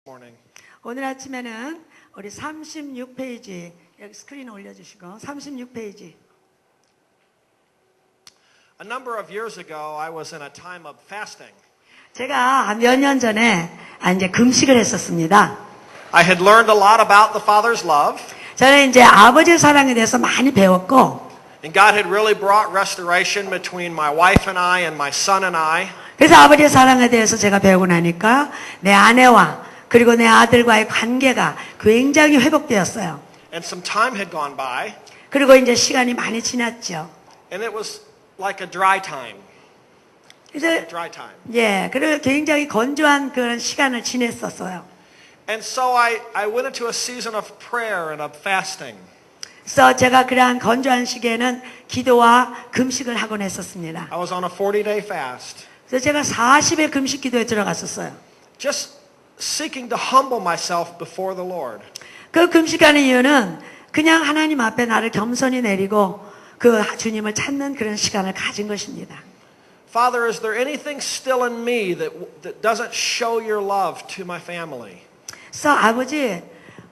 morning. 오늘 아침에는 우리 36페이지 여기 스크린 올려주시고 36페이지. A number of years ago, I was in a time of fasting. 제가 몇 년 전에 이제 금식을 했었습니다. I had learned a lot about the Father's love, 저는 이제 아버지의 사랑에 대해서 많이 배웠고, and God had really brought restoration between my wife and I and my son and I. 그래서 아버지의 사랑에 대해서 제가 배우고 나니까 내 아내와 그리고 내 아들과의 관계가 굉장히 회복되었어요. And some time had gone by, 그리고 이제 시간이 많이 지났죠. and it was like a dry time. 이제 Dry time. 예, 그리고 굉장히 건조한 그런 시간을 지냈었어요. And so I went into a season of prayer and of fasting. 그래서 제가 그러한 건조한 시기에는 기도와 금식을 하곤 했었습니다. I was on a 40-day fast, 그래서 제가 40일 금식 기도에 들어갔었어요. just seeking to humble myself before the Lord. 그 금식하는 이유는 그냥 하나님 앞에 나를 겸손히 내리고 그 주님을 찾는 그런 시간을 가진 것입니다. Father, is there anything still in me that doesn't show your love to my family? 그래서 아버지,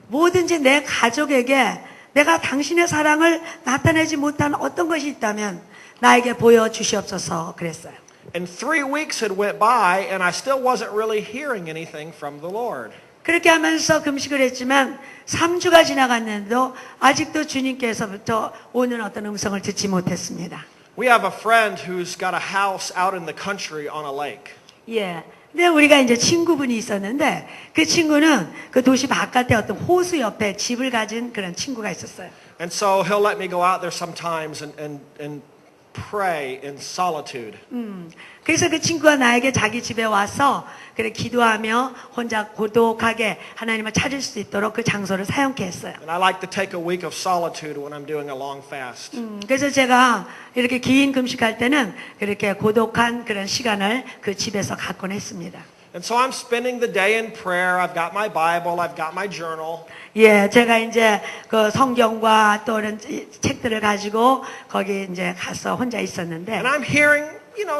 뭐든지 내 가족에게 내가 당신의 사랑을 나타내지 못한 어떤 것이 있다면 나에게 보여주시옵소서 그랬어요. And 3 weeks had went by and I still wasn't really hearing anything from the Lord. 그렇게 하면서 금식을 했지만 3주가 지나갔는데도 아직도 주님께서부터 오는 어떤 음성을 듣지 못했습니다. We have a friend who's got a house out in the country on a lake. 예. 근데 우리가 이제 친구분이 있었는데 그 친구는 그 도시 바깥에 어떤 호수 옆에 집을 가진 그런 친구가 있었어요. And so he'll let me go out there sometimes and pray in solitude. 그래서 그 친구가 나에게 자기 집에 와서 그래 기도하며 혼자 고독하게 하나님을 찾을 수 있도록 그 장소를 사용케 했어요. And I like to take a week of solitude when I'm doing a long fast. 그래서 제가 이렇게 긴 금식할 때는 그렇게 고독한 그런 시간을 그 집에서 갖곤 했습니다. And so I'm spending the day in prayer. I've got my Bible, I've got my journal. 예, 제가 이제 그 성경과 또 이런 책들을 가지고 거기 이제 가서 혼자 있었는데 And I'm hearing,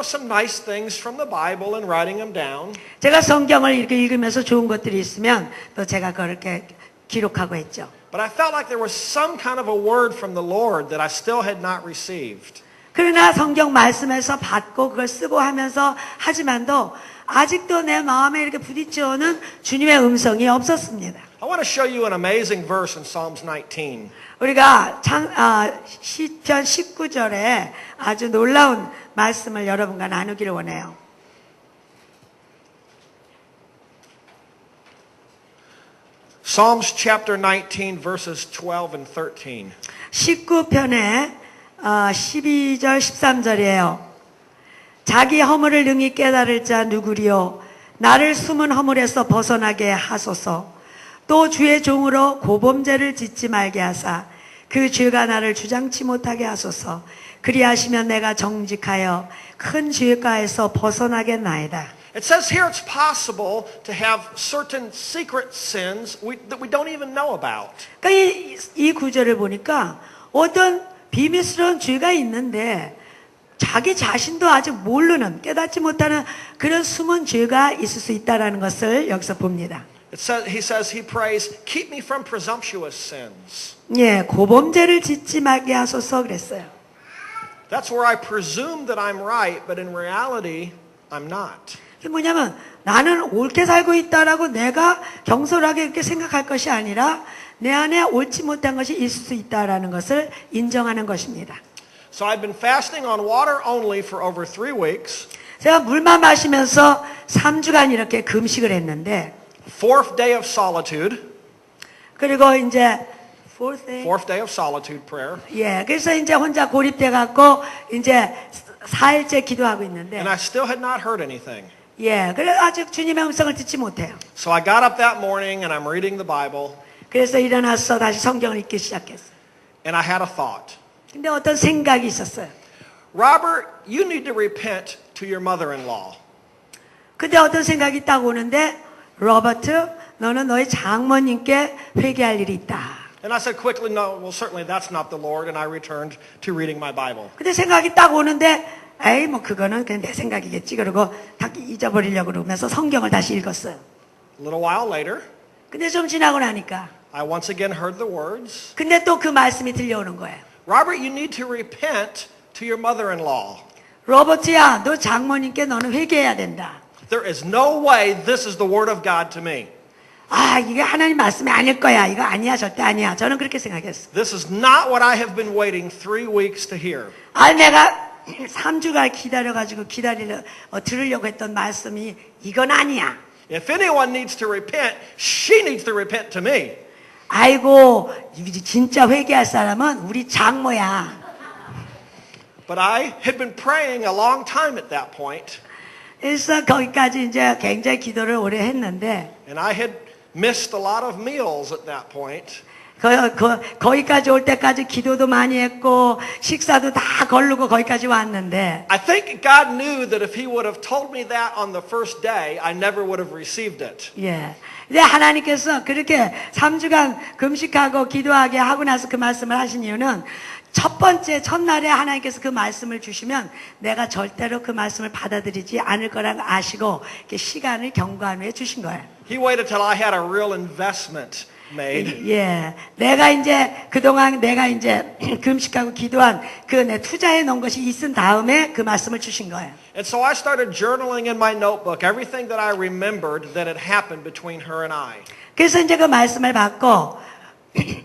some nice things from the Bible and writing them down. 제가 성경을 이렇게 읽으면서 좋은 것들이 있으면 또 제가 그렇게 기록하고 했죠. But I felt like there was some kind of a word from the Lord that I still had not received. 그러나 성경 말씀에서 받고 그걸 쓰고 하면서 하지만도 아직도 내 마음에 이렇게 부딪혀오는 주님의 음성이 없었습니다. I want to show you an amazing verse in Psalms 19. 우리가 시편 19절에 아주 놀라운 말씀을 여러분과 나누기를 원해요. Psalms chapter 19 verses 12 and 13. 19편에 12절 13절이에요. 자기 허물을 능히 깨달을 자 누구리요 나를 숨은 허물에서 벗어나게 하소서. 또 주의 종으로 고범죄를 짓지 말게 하사 그 죄가 나를 주장치 못하게 하소서. 그리하시면 내가 정직하여 큰 죄가에서 벗어나겠나이다. It says here it's possible to have certain secret sins that we don't even know about. 그러니까 이 구절을 보니까 어떤 비밀스러운 죄가 있는데 자기 자신도 아직 모르는 깨닫지 못하는 그런 숨은 죄가 있을 수 있다는 것을 여기서 봅니다. He prays, keep me from presumptuous sins. 예, 고범죄를 짓지 말게 하소서 그랬어요. That's where I presume that I'm right, but in reality, I'm not. 그게 뭐냐면 나는 옳게 살고 있다라고 내가 경솔하게 이렇게 생각할 것이 아니라 내 안에 옳지 못한 것이 있을 수 있다라는 것을 인정하는 것입니다. So I've been fasting on water only for over 3 weeks. 제가 물만 마시면서 3주간 이렇게 금식을 했는데 Fourth day of solitude. 그리고 이제 fourth day of solitude prayer. 예, 그래서 이제 혼자 고립돼 갖고 이제 4일째 기도하고 있는데 And I still had not heard anything. 예, 그래 아직 주님의 음성을 듣지 못해요. So I got up that morning and I'm reading the Bible. 그래서 일어나서 다시 성경을 읽기 시작했어요. And I had a thought. 근데 어떤 생각이 있었어요. Robert, you need to repent to your mother-in-law. 근데 어떤 생각이 딱 오는데 로버트, 너는 너희 장모님께 회개할 일이 있다. And I said quickly, no, well, certainly that's not the Lord. And I returned to reading my Bible. 근데 생각이 딱 오는데 에이 뭐 그거는 그냥 내 생각이겠지. 그러고 딱 잊어버리려고 그러면서 성경을 다시 읽었어요. A little while later, 근데 좀 지나고 나니까 I once again heard the words, 근데 또 그 말씀이 들려오는 거예요. Robert, you need to repent to your mother-in-law. 로버트야, 너 장모님께 너는 회개해야 된다. There is no way this is the word of God to me. 아, 이게 하나님 말씀이 아닐 거야. 이거 아니야, 절대 아니야. 저는 그렇게 생각했어. This is not what I have been waiting 3 weeks to hear. 아, 내가 3주간 기다려가지고 들으려고 했던 말씀이 이건 아니야. If anyone needs to repent, she needs to repent to me. 아이고, 진짜 회개할 사람은 우리 장모야. But I had been praying a long time at that point, 그래서 거기까지 이제 굉장히 기도를 오래 했는데, and I had missed a lot of meals at that point. 거기까지 올 때까지 기도도 많이 했고, 식사도 다 거르고 거기까지 왔는데, I think God knew that if He would have told me that on the first day, I never would have received it. 예. 근데 하나님께서 그렇게 3주간 금식하고 기도하게 하고 나서 그 말씀을 하신 이유는 첫 번째, 첫날에 하나님께서 그 말씀을 주시면 내가 절대로 그 말씀을 받아들이지 않을 거라는 걸 아시고 이렇게 시간을 경고한 후에 주신 거예요. He waited till I had a real investment made. 예. 그동안 내가 이제 금식하고 기도한 그 내 투자해 놓은 것이 있은 다음에 그 말씀을 주신 거예요. And so I started journaling in my notebook everything that I remembered that had happened between her and I. 그래서 이제 그 말씀을 받고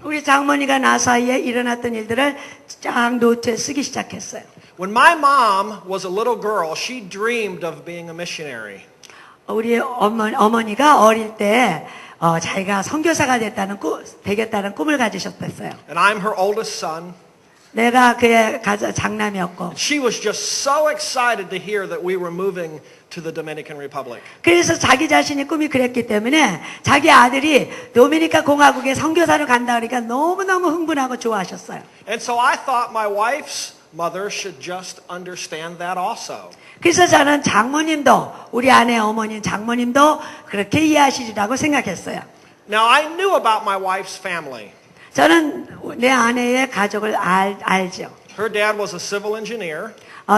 우리 장모니가 나 사이에 일어났던 일들을 쫙 노트에 쓰기 시작했어요. When my mom was a little girl, she dreamed of being a missionary. 우리 어머니가 어릴 때 자기가 선교사가 되겠다는 꿈을 가지셨댔어요. And I'm her oldest son. 내가 그의 장남이었고. She was just so excited to hear that we were moving to the Dominican Republic. 그래서 자기 자신이 꿈이 그랬기 때문에 자기 아들이 도미니카 공화국에 선교사로 간다 그러니까 너무너무 흥분하고 좋아하셨어요. And so I thought my wife's mother should just understand that also. 그래서 저는 장모님도 우리 아내 어머님 장모님도 그렇게 이해하시리라고 생각했어요. Now I knew about my wife's family. 저는 내 아내의 가족을 알죠. Her dad was a civil engineer.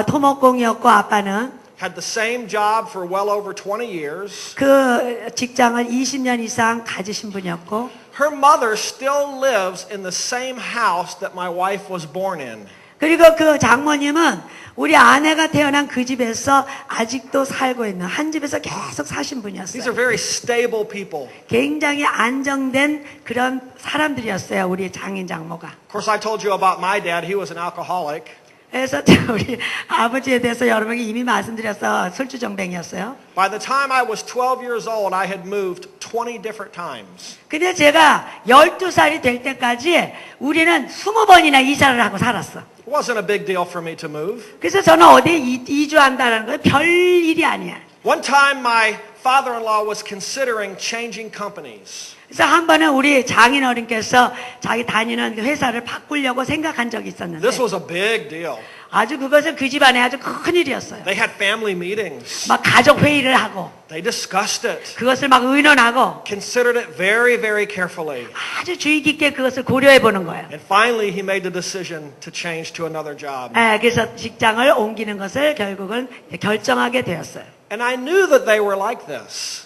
토목공이었고 아빠는 Had the same job for well over 20 years. 그 직장을 20년 이상 가지신 분이었고 Her mother still lives in the same house that my wife was born in. 그리고 그 장모님은 우리 아내가 태어난 그 집에서 아직도 살고 있는 한 집에서 계속 사신 These are 분이었어요. very stable people. 굉장히 안정된 그런 사람들이었어요. 우리 장인 장모가. Of course, I told you about my dad. He was an alcoholic. 그래서 우리 아버지에 대해서 여러분에게 이미 말씀드려서 술주정뱅이였어요. By the time I was 12 years old, I had moved 20 different times. 근데 제가 12살이 될 때까지 우리는 20번이나 이사를 하고 살았어. It wasn't a big deal for me to move. 그래서 저는 어디에 이주한다는 거 별 일이 아니야. One time, my father-in-law was considering changing companies. 그래서 한 번은 우리 장인어른께서 자기 다니는 회사를 바꾸려고 생각한 적이 있었는데 This was a big deal. 아주 그것은 그 집안에 아주 큰 일이었어요. They had family meetings. 막 가족 회의를 하고 They discussed it, 그것을 막 의논하고 considered it very, very carefully. 아주 주의 깊게 그것을 고려해 보는 거예요. And finally, he made the decision to change to another job. 그래서 직장을 옮기는 것을 결국은 결정하게 되었어요. And I knew that they were like this.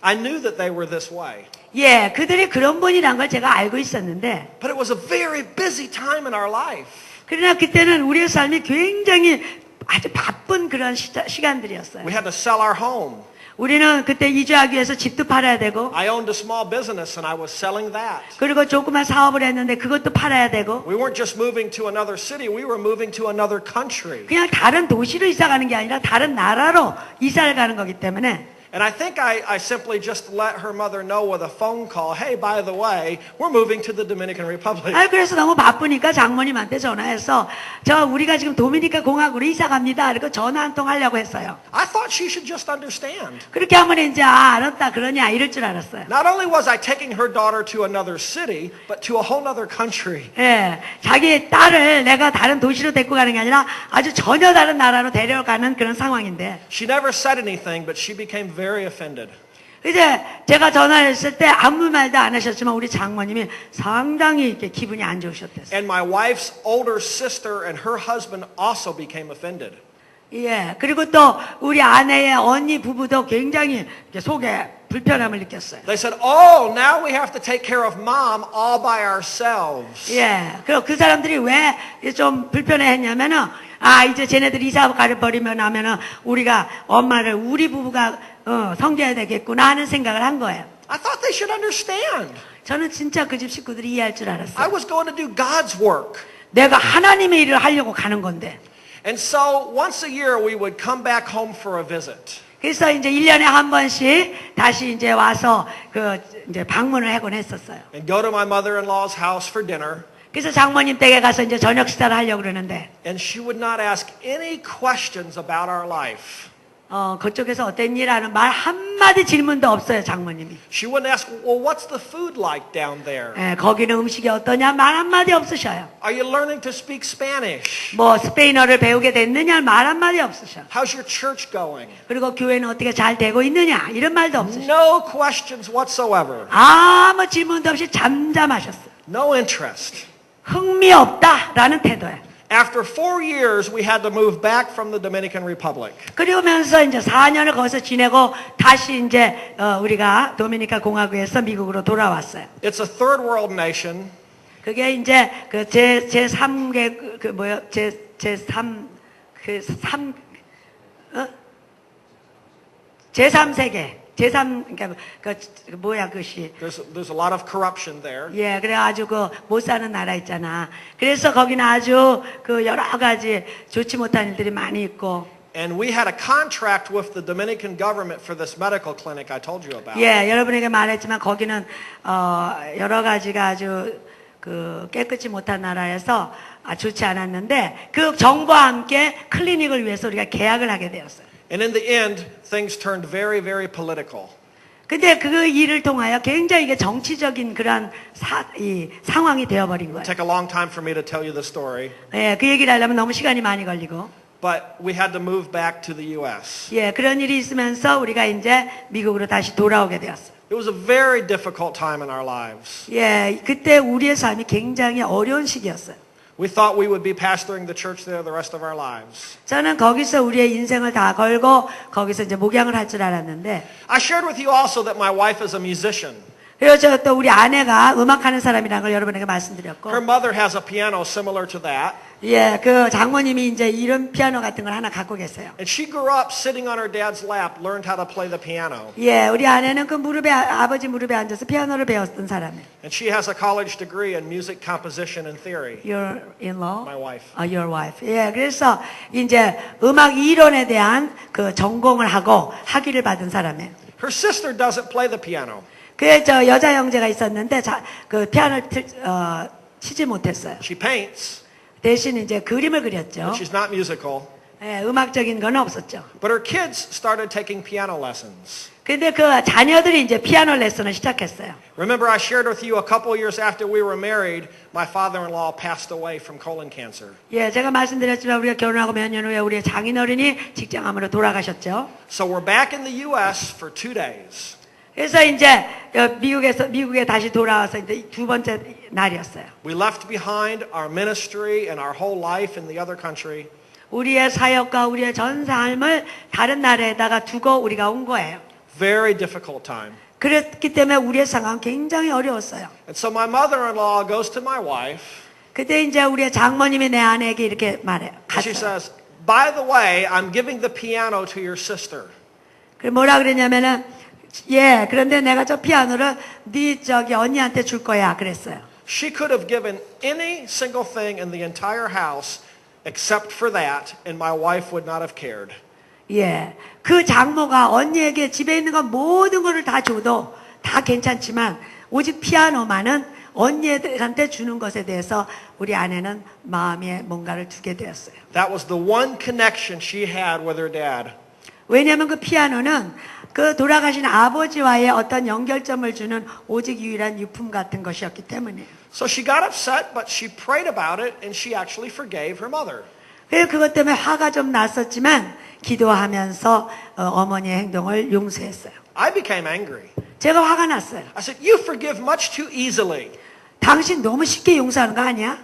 I knew that they were this way. 예, 그들이 그런 분이란 걸 제가 알고 있었는데 But it was a very busy time in our life. 그러나 그때는 우리의 삶이 굉장히 아주 바쁜 그런 시간들이었어요. We had to sell our home. 우리는 그때 이주하기 위해서 집도 팔아야 되고 I owned a small business and I was selling that. 그리고 조그만 사업을 했는데 그것도 팔아야 되고 We weren't just moving to another city, we were moving to another country. 그냥 다른 도시로 이사 가는 게 아니라 다른 나라로 이사를 가는 거기 때문에 And I think I simply just let her mother know with a phone call, hey, by the way, we're moving to the Dominican Republic. 그래서 너무 바쁘니까 장모님한테 전화해서 우리가 지금 도미니카 공화국으로 이사 갑니다. 그리고 전화 한 통 하려고 했어요. I thought she should just understand. 그렇게 하면 이제 알았다 그러냐 이럴 줄 알았어요. Not only was I taking her daughter to another city, but to a whole other country. 예, 자기 딸을 내가 다른 도시로 데리고 가는 게 아니라 아주 전혀 다른 나라로 데려가는 그런 상황인데 She never said anything, but she became very offended. 이제 제가 전화했을 때 아무 말도 안 하셨지만 우리 장모님이 상당히 이렇게 기분이 안 좋으셨댔어요. And my wife's older sister and her husband also became offended. 예, 그리고 또 우리 아내의 언니 부부도 굉장히 이렇게 속에 불편함을 느꼈어요. They said, oh, now we have to take care of mom all by ourselves. 예. 그리고 그 사람들이 왜 좀 불편해 했냐면은, 이제 쟤네들 이사 가버리면 하면은 우리가 엄마를 우리 부부가 섬겨야 되겠구나 하는 생각을 한 거예요. I thought they should understand. 저는 진짜 그 집 식구들이 이해할 줄 I 알았어요. was going to do God's work. 내가 하나님의 일을 하려고 가는 건데. And so once a year we would come back home for a visit. 그래서 이제 1년에 한 번씩 다시 이제 와서 이제 방문을 하곤 했었어요. And go to my mother-in-law's house for dinner. 그래서 장모님 댁에 가서 이제 저녁 식사를 하려고 그러는데, And she would not ask any questions about our life. 그쪽에서 어땠니? 라는 말 한마디 질문도 없어요, 장모님이. She wouldn't ask, well, what's the food like down there? 예, 거기는 음식이 어떠냐? 말 한마디 없으셔요. Are you learning to speak Spanish? 뭐 스페인어를 배우게 됐느냐? 말 한마디 없으셔. How's your church going? 그리고 교회는 어떻게 잘 되고 있느냐? 이런 말도 없으셔. No questions whatsoever. 아무 질문도 없이 잠잠하셨어요. No interest. 흥미 없다라는 태도예요. After 4 years, we had to move back from the Dominican Republic. 그러면서 이제 4년을 거기서 지내고 다시 이제 우리가 도미니카 공화국에서 미국으로 돌아왔어요. It's a third world nation. 그게 이제 제3개 제3세계 그러니까 그것이 There's a lot of corruption there. 예, 그래 아주 못 사는 나라 있잖아. 그래서 거기는 아주 여러 가지 좋지 못한 일들이 많이 있고. And we had a contract with the Dominican government for this medical clinic I told you about. 예, 여러분에게 말했지만 거기는 여러 가지가 아주 깨끗이 못한 나라에서 좋지 않았는데 그 정부와 함께 클리닉을 위해서 우리가 계약을 하게 되었어요. And in the end, things turned very, very political. 근데 그 일을 통하여 굉장히 이게 정치적인 그런 상황이 되어버린 거예요. It'll take a long time for me to tell you the story. 예, 그 얘기를 하려면 너무 시간이 많이 걸리고. But we had to move back to the U.S. 예, 그런 일이 있으면서 우리가 이제 미국으로 다시 돌아오게 되었어요. It was a very difficult time in our lives. 예, 그때 우리의 삶이 굉장히 어려운 시기였어요. We thought we would be pastoring the church there the rest of our lives. 저는 거기서 우리의 인생을 다 걸고 거기서 이제 목양을 할 줄 알았는데. I shared with you also that my wife is a musician. 그래서 또 우리 아내가 음악하는 사람이라는 걸 여러분에게 말씀드렸고. Her mother has a piano similar to that. 예, 그 장모님이 이제 이런 피아노 같은 걸 하나 갖고 계세요. And she grew up sitting on her dad's lap, learned how to play the piano. 예, 우리 아내는 그 아버지 무릎에 앉아서 피아노를 배웠던 사람이에요. And she has a college degree in music composition and theory. Your in-law? My wife. Your wife. 예, 그래서 이제 음악 이론에 대한 그 전공을 하고 학위를 받은 사람이에요. Her sister doesn't play the piano. 저 여자 형제가 있었는데 그 피아노를 치지 못했어요. She paints, 대신 이제 그림을 그렸죠. but she's not musical. 예, 음악적인 건 없었죠. But her kids started taking piano lessons. 근데 그 자녀들이 이제 피아노 레슨을 시작했어요. Remember, I shared with you a couple years after we were married, my father-in-law passed away from colon cancer. 예, 제가 말씀드렸지만 우리가 결혼하고 몇 년 후에 우리의 장인어른이 직장암으로 돌아가셨죠. So we're back in the U.S. for 2 days. 그래서 이제 미국에 다시 돌아와서 이제 두 번째 날이었어요. We left behind our ministry and our whole life in the other country. 우리의 사역과 우리의 전 삶을 다른 나라에다가 두고 우리가 온 거예요. Very difficult time. 그랬기 때문에 우리의 상황은 굉장히 어려웠어요. And so my mother-in-law goes to my wife. 그때 이제 우리의 장모님이 내 아내에게 이렇게 말해요. And she 갔어요. says, by the way, I'm giving the piano to your sister. 그 뭐라 그랬냐면은 예, 그런데 내가 저 피아노를 네 언니한테 줄 거야 그랬어요. She could have given any single thing in the entire house except for that, and my wife would not have cared. 예, 그 장모가 언니에게 집에 있는 건 모든 거를 다 줘도 다 괜찮지만 오직 피아노만은 언니한테 주는 것에 대해서 우리 아내는 마음에 뭔가를 두게 되었어요. That was the one connection she had with her dad. 왜냐하면 그 피아노는 그 돌아가신 아버지와의 어떤 연결점을 주는 오직 유일한 유품 같은 것이었기 때문이에요. So she got upset, but she prayed about it, and she actually forgave her mother. 그래서 그것 때문에 화가 좀 났었지만 기도하면서 어머니의 행동을 용서했어요. I became angry. 제가 화가 났어요. I said, you forgive much too easily. 당신 너무 쉽게 용서하는 거 아니야?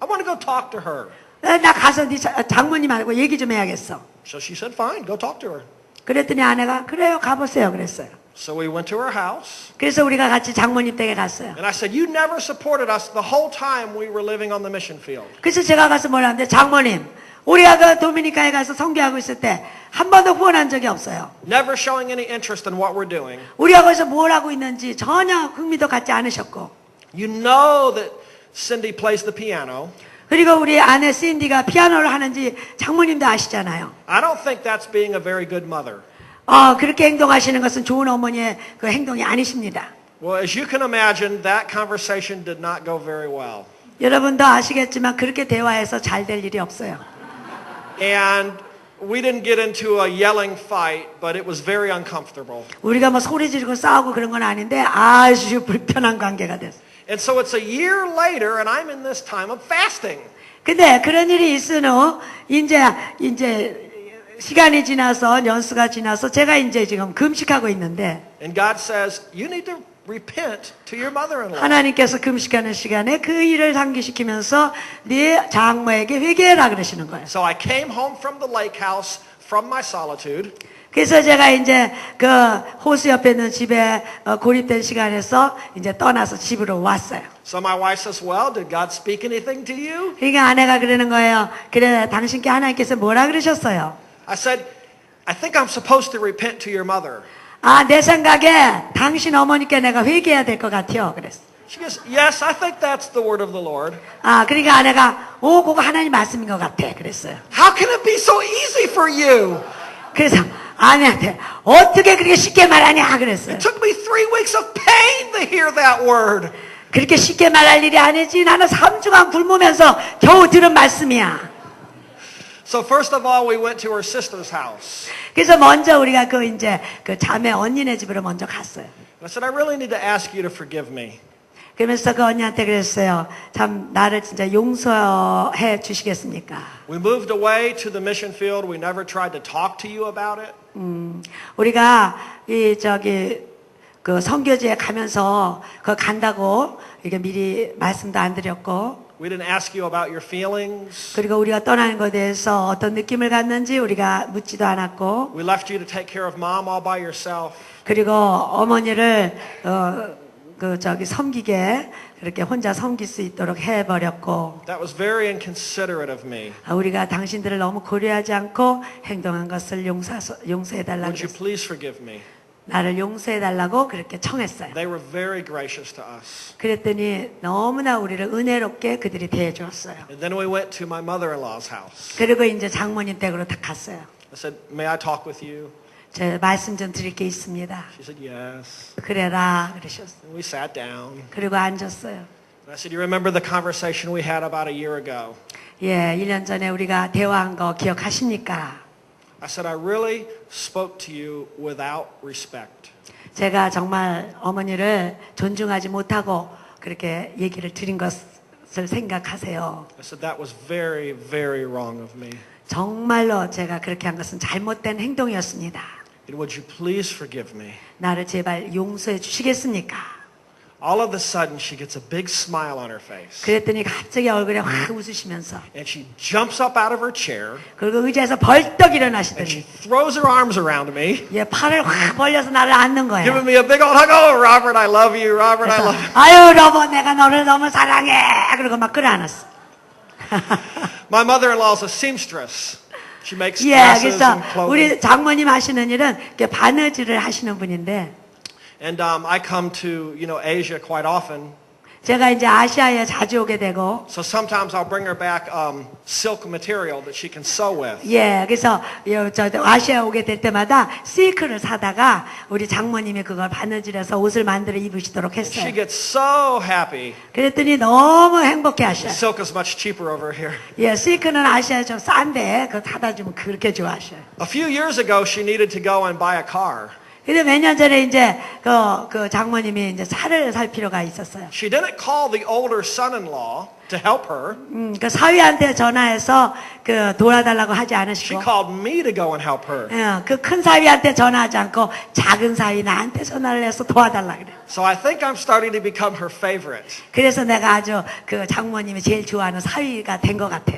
I want to go talk to her. 나 가서 네 장모님하고 얘기 좀 해야겠어. So she said, fine, go talk to her. 그랬더니 아내가 그래요 가보세요 그랬어요. So we went to her house. 그래서 우리가 같이 장모님 댁에 갔어요. And I said, you never supported us the whole time we were living on the mission field. 그래서 제가 가서 뭐라 하는데 장모님 우리가 그 도미니카에 가서 선교하고 있을 때 한 번도 후원한 적이 없어요. Never showing any interest in what we're doing. 우리가 거기서 뭘 하고 있는지 전혀 흥미도 갖지 않으셨고 You know that Cindy plays the piano. 그리고 우리 아내 신디가 피아노를 하는지 장모님도 아시잖아요. I don't think that's being a very good mother. 그렇게 행동하시는 것은 좋은 어머니의 그 행동이 아니십니다. Well, as you can imagine, that conversation did not go very well. 여러분도 아시겠지만 그렇게 대화해서 잘 될 일이 없어요. And we didn't get into a yelling fight, but it was very uncomfortable. 우리가 뭐 소리 지르고 싸우고 그런 건 아닌데 아주 불편한 관계가 됐어요. And so it's a year later, and I'm in this time of fasting. 근데 그런 일이 있은 후 이제 시간이 지나서 연수가 지나서 제가 이제 지금 금식하고 있는데 And God says, you need to repent to your mother-in-law. 하나님께서 금식하는 시간에 그 일을 상기시키면서 네 장모에게 회개해라 그러시는 거예요. So I came home from the lake house from my solitude. 그래서 제가 이제 그 호수 옆에 있는 집에 고립된 시간에서 이제 떠나서 집으로 왔어요. So my wife says, well, did God speak anything to you? 그러니까 아내가 그러는 거예요. 그래 당신께 하나님께서 뭐라 그러셨어요? I said, I think I'm supposed to repent to your mother. 내 생각에 당신 어머니께 내가 회개해야 될 것 같아요. 그랬어. She goes, yes, I think that's the word of the Lord. 그러니까 아내가 그거 하나님 말씀인 것 같아. 그랬어요. How can it be so easy for you? 그래서 아내한테 어떻게 그렇게 쉽게 말하냐 그랬어요. It took me 3 weeks of pain to hear that word. 그렇게 쉽게 말할 일이 아니지. 나는 3주간 굶으면서 겨우 들은 말씀이야. So first of all, we went to her sister's house. 그래서 먼저 우리가 그 자매 언니네 집으로 먼저 갔어요. And I said, I really need to ask you to forgive me. 그러면서 그 언니한테 그랬어요. 참 나를 진짜 용서해 주시겠습니까? We moved away to the mission field. We never tried to talk to you about it. 우리가 그 선교지에 가면서 그 간다고 이게 미리 말씀도 안 드렸고 We didn't ask you about your feelings. 그리고 우리가 떠나는 것에 대해서 어떤 느낌을 갖는지 우리가 묻지도 않았고 We left you to take care of mom all by yourself. 그리고 어머니를 섬기게 그렇게 혼자 섬길 수 있도록 해버렸고 That was very inconsiderate of me. 우리가 당신들을 너무 고려하지 않고 행동한 것을 용서해달라고 Would you please forgive me? 나를 용서해달라고 그렇게 청했어요. They were very gracious to us. 그랬더니 너무나 우리를 은혜롭게 그들이 대해주었어요. And then we went to my mother-in-law's house. 그리고 이제 장모님 댁으로 딱 갔어요. I said, may I talk with you? 제 말씀 좀 드릴 게 있습니다. She said, yes. 그래라 그러셨어요. And we sat down. 그리고 앉았어요. And I said, you remember the conversation we had about a year ago? 1년 전에 우리가 대화한 거 기억하십니까? I said, I really spoke to you without respect. 제가 정말 어머니를 존중하지 못하고 그렇게 얘기를 드린 것을 생각하세요. I said, that was very, very wrong of me. 정말로 제가 그렇게 한 것은 잘못된 행동이었습니다. And would you please forgive me? 나를 제발 용서해 주시겠습니까? All of a sudden, she gets a big smile on her face. 그랬더니 갑자기 얼굴에 확 웃으시면서 And she jumps up out of her chair. 그리고 의자에서 벌떡 And she 일어나시더니 throws her arms around me. 팔을 확 벌려서 나를 안는 거예요. Giving me a big old hug. Oh, Robert, I love you. Robert, I 그래서 love you. 아유 러버 내가 너를 너무 사랑해. 그러고 막 끌어안았어. My mother-in-law is a seamstress. She makes 예, dresses 그래서 and clothing. 우리 장모님 하시는 일은 이렇게 바느질을 하시는 분인데 And I come to, Asia quite often. 제가 이제 아시아에 자주 오게 되고 So sometimes I'll bring her back silk material that she can sew with. 예, 그래서 아시아에 오게 될 때마다 실크를 사다가 우리 장모님이 그걸 바느질해서 옷을 만들어 입으시도록 She 했어요. gets so happy. 그랬더니 너무 행복해 하셔요. Silk is much cheaper over here. 예, 실크는 아시아에 좀 싼데 그거 사다 주면 그렇게 좋아하셔요. A few years ago, she needed to go and buy a car. 근데 몇 년 전에 이제 그 장모님이 이제 차를 살 필요가 있었어요. She didn't call the older son-in-law to help her. 그 사위한테 전화해서 그 도와달라고 하지 She 않으시고, called me to go and help her. 그 큰 사위한테 전화하지 않고 작은 사위 나한테 전화를 해서 도와달라 그래. So I think I'm starting to become her favorite. 그래서 내가 아주 그 장모님이 제일 좋아하는 사위가 된 것 같아.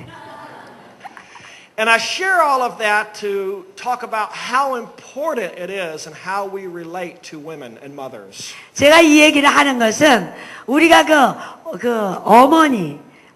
And I share all of that to talk about how important it is and how we relate to women and mothers. 제가 이 얘기를 하는 것은 우리가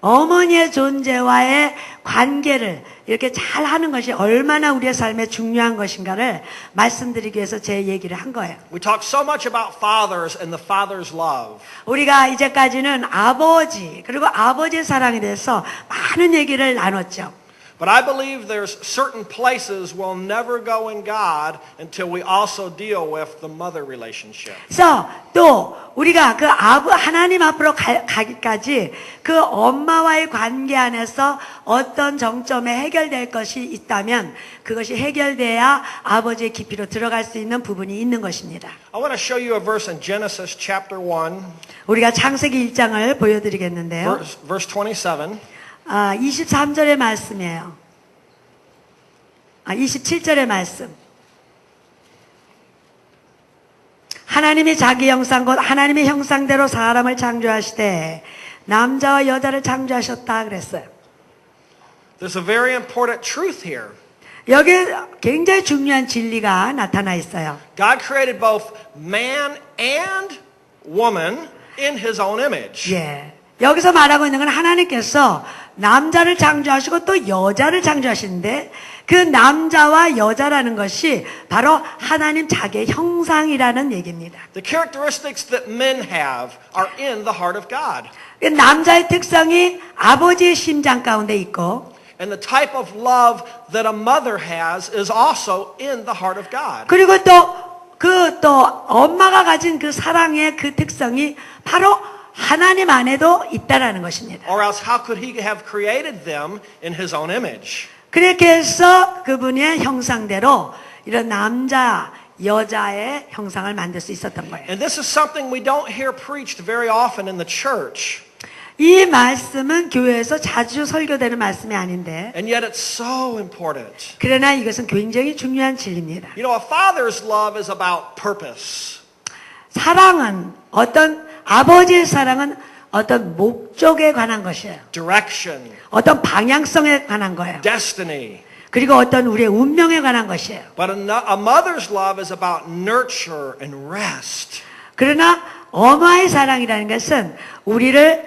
어머니의 존재와의 관계를 이렇게 잘 하는 것이 얼마나 우리의 삶에 중요한 것인가를 말씀드리기 위해서 제 얘기를 한 거예요. We talk so much about fathers and the father's love. 우리가 이제까지는 아버지 그리고 아버지의 사랑에 대해서 많은 얘기를 나눴죠. But I believe there's certain places we'll never go in God until we also deal with the mother relationship. 그래서 또 우리가 하나님 앞으로 가기까지 그 엄마와의 관계 안에서 어떤 정점에 해결될 것이 있다면 그것이 해결돼야 아버지의 깊이로 들어갈 수 있는 부분이 있는 것입니다. I want to show you a verse in Genesis chapter 1, 우리가 창세기 1장을 보여드리겠는데요. verse 27. 23절의 말씀이에요. 27절의 말씀. 하나님이 자기 형상 곧 하나님의 형상대로 사람을 창조하시되 남자와 여자를 창조하셨다 그랬어요. There's a very important truth here. 여기에 굉장히 중요한 진리가 나타나 있어요. God created both man and woman in his own image. 예. 여기서 말하고 있는 건 하나님께서 남자를 창조하시고 또 여자를 창조하시는데 그 남자와 여자라는 것이 바로 하나님 자기의 형상이라는 얘기입니다. The characteristics that men have are in the heart of God. 남자의 특성이 아버지의 심장 가운데 있고 And the type of love that a mother has is also in the heart of God. 그리고 또 엄마가 가진 그 사랑의 그 특성이 바로 하나님 안에도 있다라는 것입니다. Or else how could he have created them in his own image? 그렇게 해서 그분의 형상대로 이런 남자, 여자의 형상을 만들 수 있었던 거예요. And this is something we don't hear preached very often in the church. 이 말씀은 교회에서 자주 설교되는 말씀이 아닌데 And yet it's so important. 그러나 이것은 굉장히 중요한 진리입니다. You know, a father's love is about purpose. 사랑은 아버지의 사랑은 어떤 목적에 관한 것이에요. Direction. 어떤 방향성에 관한 거예요. Destiny. 그리고 어떤 우리의 운명에 관한 것이에요. But a mother's love is about nurture and rest. 그러나 엄마의 사랑이라는 것은 우리를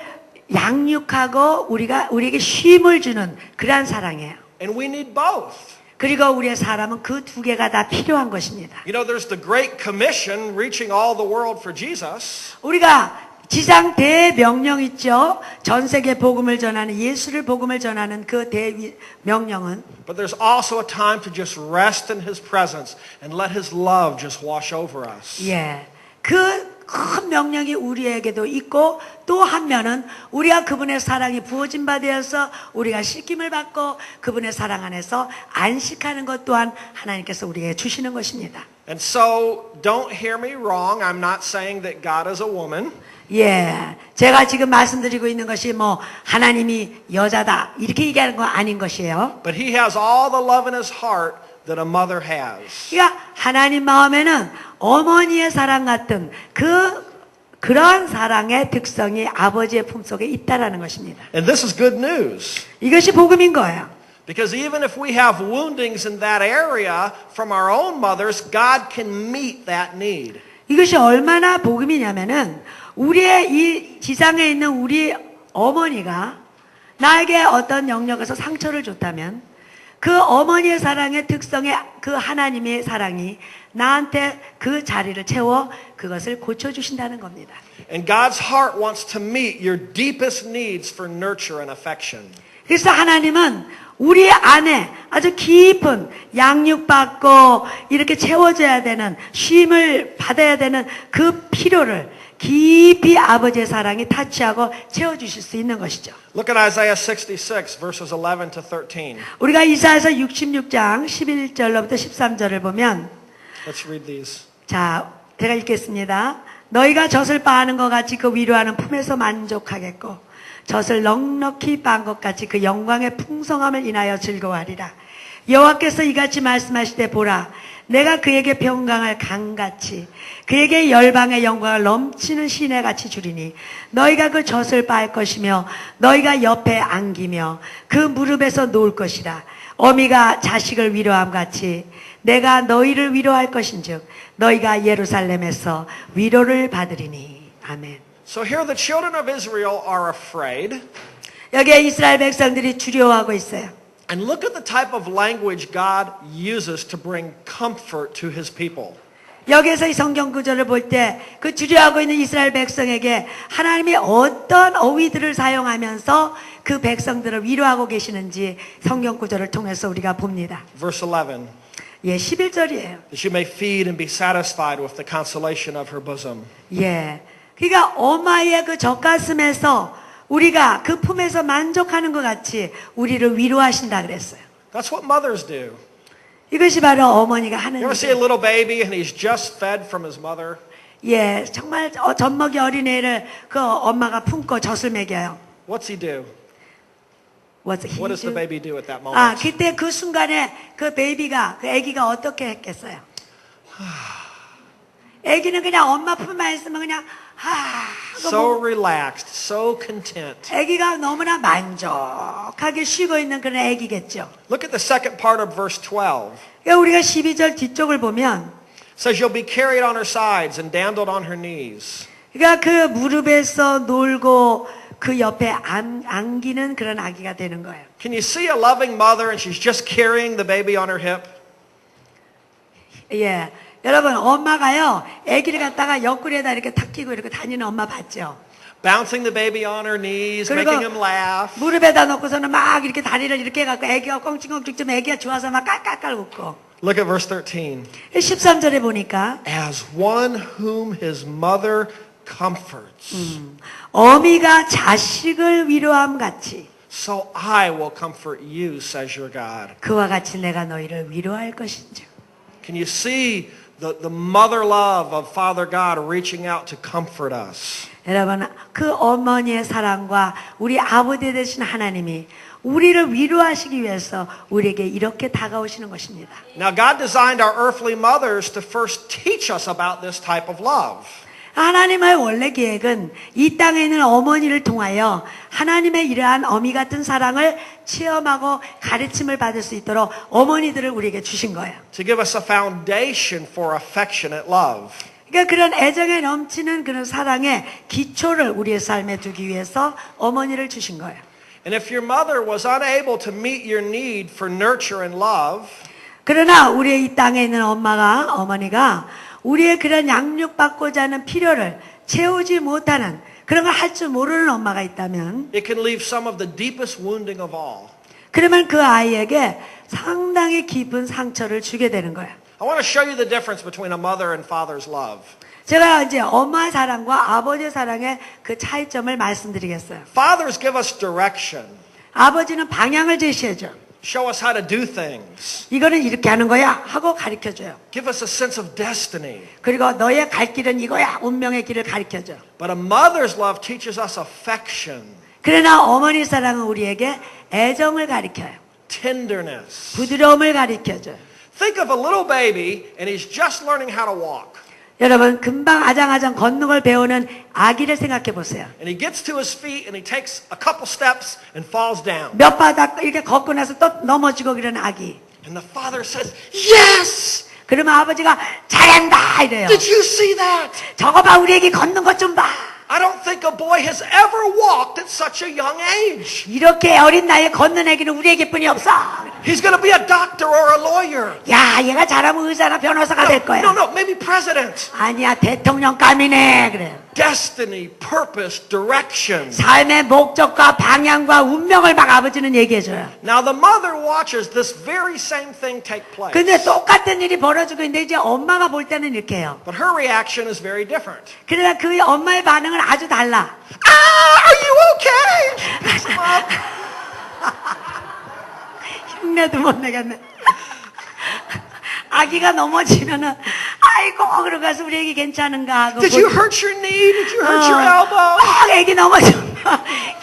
양육하고 우리에게 쉼을 주는 그러한 사랑이에요. And we need both. 그리고 우리의 사람은 그 두 개가 다 필요한 것입니다. You know, there's the Great Commission reaching all the world for Jesus. 우리가 지상 대명령 있죠. 전 세계 복음을 전하는 예수를 복음을 전하는 그 대명령은 But there's also a time to just rest in His presence and let His love just wash over us. 예. 그 큰 명령이 우리에게도 있고 또 한 면은 우리가 그분의 사랑이 부어진 바 되어서 우리가 씻김을 받고 그분의 사랑 안에서 안식하는 것 또한 하나님께서 우리에게 주시는 것입니다. And so, don't hear me wrong. I'm not saying that God is a woman. 예. 제가 지금 말씀드리고 있는 것이 하나님이 여자다 이렇게 얘기하는 건 아닌 것이에요. But He has all the love in His heart that a mother has. 그러니까 하나님 마음에는 어머니의 사랑 같은 그러한 사랑의 특성이 아버지의 품속에 있다라는 것입니다. And this is good news. 이것이 복음인 거예요. Because even if we have woundings in that area from our own mothers, God can meet that need. 이것이 얼마나 복음이냐면은 우리의 이 지상에 있는 우리 어머니가 나에게 어떤 영역에서 상처를 줬다면 그 어머니의 사랑의 특성의 그 하나님의 사랑이 나한테 그 자리를 채워 그것을 고쳐주신다는 겁니다. And God's heart wants to meet your deepest needs for nurture and affection. 그래서 하나님은 우리 안에 아주 깊은 양육받고 이렇게 채워져야 되는 쉼을 받아야 되는 그 필요를 깊이 아버지의 사랑이 타치하고 채워주실 수 있는 것이죠. Look at Isaiah 66 verses 11 to 13. 우리가 이사야서 66장 11절로부터 13절을 보면 Let's read these. 자, 제가 읽겠습니다. 너희가 젖을 빠하는 것 같이 그 위로하는 품에서 만족하겠고 젖을 넉넉히 빤 것 같이 그 영광의 풍성함을 인하여 즐거워하리라. 여호와께서 이같이 말씀하시되 보라 내가 그에게 평강할 강같이 그에게 열방의 영광을 넘치는 시내같이 주리니 너희가 그 젖을 빻을 것이며 너희가 옆에 안기며 그 무릎에서 놓을 것이라. 어미가 자식을 위로함 같이 내가 너희를 위로할 것인즉 너희가 예루살렘에서 위로를 받으리니. 아멘. So here the children of Israel are afraid. 여기에 이스라엘 백성들이 두려워하고 있어요. And look at the type of language God uses to bring comfort to his people. 여기에서 이 성경 구절을 볼 때 그 두려워하고 있는 이스라엘 백성에게 하나님이 어떤 어휘들을 사용하면서 그 백성들을 위로하고 계시는지 성경 구절을 통해서 우리가 봅니다. Verse 11. 예, 11절이에요. That she may feed and be satisfied with the consolation of her bosom. 예. 그러니까 엄마의 그 젖가슴에서 우리가 그 품에서 만족하는 것 같이 우리를 위로하신다 그랬어요. That's what mothers do. 이것이 바로 어머니가 하는 You ever see a 일이에요. little baby and he's just fed from his mother? 예, 정말 젖먹이 어린애를 그 엄마가 품고 젖을 먹여요. What's he do? What What does the baby do at that moment? 아, 그때 그 순간에 그 베이비가, 그 아기가 어떻게 했겠어요? 아기는 그냥 엄마 품만 있으면 그냥 So relaxed, so content. 아기가 너무나 만족하게 쉬고 있는 그런 아기겠죠. Look at the second part of verse 12. 그러니까 우리가 12절 뒤쪽을 보면 It says you'll be carried on her sides and dandled on her knees. 그러니까 그 무릎에서 놀고 그 옆에 안기는 그런 아기가 되는 거예요. Can you see a loving mother and she's just carrying the baby on her hip? 예. 여러분, 엄마가요, 아기를 갖다가 옆구리에다 이렇게 탁 끼고 이렇게 다니는 엄마 봤죠? Bouncing the baby on her knees, 그리고 making him laugh. 무릎에다 놓고서는 막 이렇게 다리를 이렇게 해갖고 아기가 꽁충꽁충 좀 아기가 좋아서 막 깔깔깔 웃고. Look at verse 13. 13절에 보니까 As one whom his mother comforts, 어미가 자식을 위로함 같이 so I will comfort you, says your God. 그와 같이 내가 너희를 위로할 것인즉. Can you see the mother love of Father God reaching out to comfort us? 여러분, 그 어머니의 사랑과 우리 아버지 되신 하나님이 우리를 위로하시기 위해서 우리에게 이렇게 다가오시는 것입니다. Now, God designed our earthly mothers to first teach us about this type of love. 하나님의 원래 계획은 이 땅에 있는 어머니를 통하여 하나님의 이러한 어미 같은 사랑을 체험하고 가르침을 받을 수 있도록 어머니들을 우리에게 주신 거예요. To give us a foundation for affectionate love. 그러니까 그런 애정에 넘치는 그런 사랑의 기초를 우리의 삶에 두기 위해서 어머니를 주신 거예요. And if your mother was unable to meet your need for nurture and love, 그러나 우리의 이 땅에 있는 어머니가 우리의 그런 양육받고자 하는 필요를 채우지 못하는 그런 걸 할 줄 모르는 엄마가 있다면 it can leave some of the deepest wounding of all. 그러면 그 아이에게 상당히 깊은 상처를 주게 되는 거예요. I want to show you the difference between a mother and father's love. 제가 이제 엄마 사랑과 아버지 사랑의 그 차이점을 말씀드리겠어요. Fathers give us direction, 아버지는 방향을 제시해줘. show us how to do things, 이거는 이렇게 하는 거야 하고 가르쳐줘요. give us a sense of destiny. 그리고 너의 갈 길은 이거야 운명의 길을 가르쳐줘. But a mother's love teaches us affection, 그러나 어머니 사랑은 우리에게 애정을 가르쳐요. tenderness. 부드러움을 가르쳐줘요. Think of a little baby and he's just learning how to walk. 여러분 금방 아장아장 걷는 걸 배우는 아기를 생각해 보세요. And he gets to his feet and he takes a couple steps and falls down. 몇 바닥 이렇게 걷고 나서 또 넘어지고 그러는 아기. And the father says, "Yes! 그러면 아버지가 잘한다 이래요. Did you see that? 저거 봐 우리 애기 걷는 것 좀 봐. I don't think a boy has ever walked at such a young age. 이렇게 어린 나이에 걷는 애기는 우리 애기뿐이 없어. He's going to be a doctor or a lawyer. 야 얘가 잘하면 의사나 변호사가 될 거야. No, maybe president. 아니야 대통령감이네 그래. Destiny, purpose, direction. 삶의 목적과 방향과 운명을 막 아버지는 얘기해줘요. Now the mother watches this very same thing take place. 근데 똑같은 일이 벌어지고 있는데 이제 엄마가 볼 때는 이렇게 해요. But her reaction is very different. 그러나 그 엄마의 반응은 아주 달라. Are you okay? She picks him up. 흉내도 못 내겠네. 아기가 넘어지면은 아이고 그러고 가서 우리 애기 괜찮은가 하고 Did you hurt your knee? Did you hurt your elbow? 막 애기 넘어지면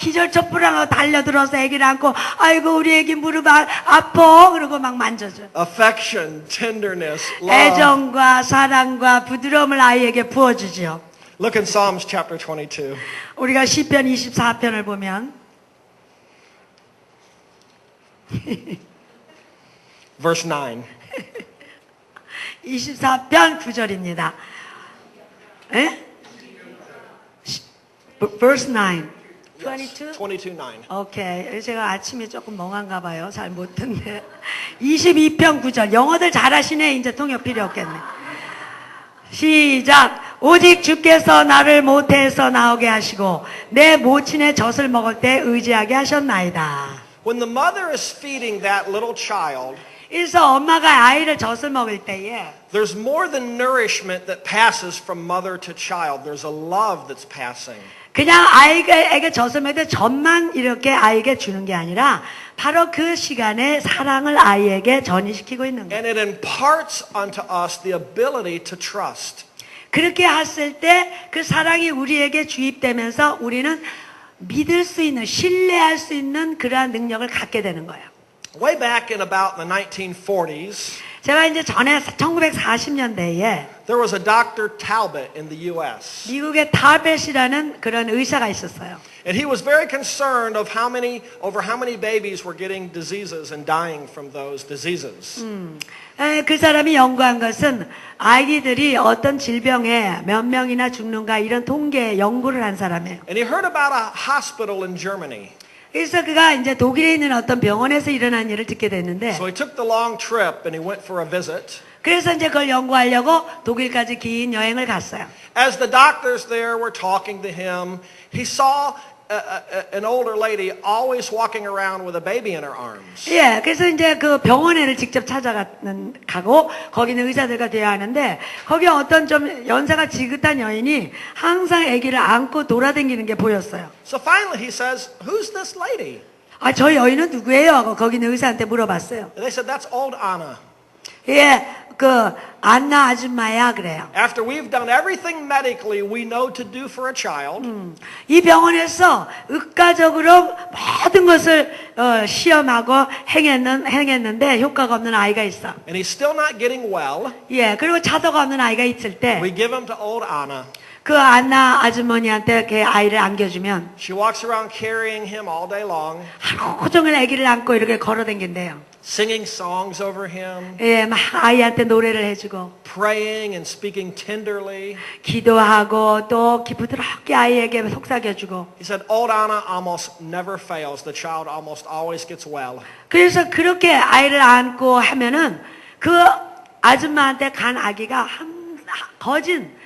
기절초불하고 달려들어서 애기를 안고 아이고 우리 애기 무릎 아파 그러고 막 만져줘. Affection, tenderness, love. 애정과 사랑과 부드러움을 아이에게 부어주죠. Look in Psalms chapter 22. 우리가 시편 24편을 보면 Verse 9. 24편 9절입니다. 에? Verse 9. 22? 22:9. 오케이. 제가 아침에 조금 멍한가 봐요. 잘 못 듣네. 22편 9절. 영어들 잘하시네. 이제 통역 필요 없겠네. 시작. 오직 주께서 나를 모태에서 나오게 하시고 내 모친의 젖을 먹을 때 의지하게 하셨나이다. When the mother is feeding that little child, 그래서 엄마가 아이를 젖을 먹을 때에 there's more than nourishment that passes from mother to child. There's a love that's passing. 그냥 아이에게 젖을 먹을 때 젖만 이렇게 아이에게 주는 게 아니라 바로 그 시간에 사랑을 아이에게 전이시키고 있는 거예요. And it imparts unto us the ability to trust. 그렇게 했을 때 그 사랑이 우리에게 주입되면서 우리는 믿을 수 있는, 신뢰할 수 있는 그러한 능력을 갖게 되는 거예요. Way back in about the 1940s, 제가 이제 전에 1940년대에 there was a Dr. Talbot in the U.S. 미국의 타벳이라는 그런 의사가 있었어요. And he was very concerned of over how many babies were getting diseases and dying from those diseases. 그 사람이 연구한 것은 아기들이 어떤 질병에 몇 명이나 죽는가 이런 통계 연구를 한 사람이에요. And he heard about a hospital in Germany. 그래서 그가 이제 독일에 있는 어떤 병원에서 일어난 일을 듣게 됐는데, So he took the long trip and he went for a visit. 그래서 이제 그걸 연구하려고 독일까지 긴 여행을 갔어요. As the doctors there were talking to him, he saw an older lady always walking around with a baby in her arms. 예, 그래서 이제 그 병원에를 직접 가고 거기는 의사들과 대화하는데 거기 어떤 좀 연세가 지긋한 여인이 항상 아기를 안고 돌아다니는 게 보였어요. So finally he says, "Who's this lady?" 아, 저 여인은 누구예요? 하고 거기는 의사한테 물어봤어요. And they said, "That's old Anna. 예, 그 안나 아줌마야 그래요. After we've done everything medically we know to do for a child, 이 병원에서 의과적으로 모든 것을 시험하고 행했는데 효과가 없는 아이가 있어. and he's still not getting well, 예, 그리고 자도가 없는 아이가 있을 때 we give him to old Anna. 그 안나 아주머니한테 그 아이를 안겨주면 She walks around carrying him all day long, 하루 종일 아기를 안고 이렇게 걸어다닌대요. singing songs over him, 예, 막 아이한테 노래를 해주고 praying and speaking tenderly." 기도하고 또 기쁘게 아이에게 속삭여주고. He said, "Old Anna almost never fails. The child almost always gets well." 그래서 그렇게 아이를 안고 하면은 그 아줌마한테 간 아기가 거진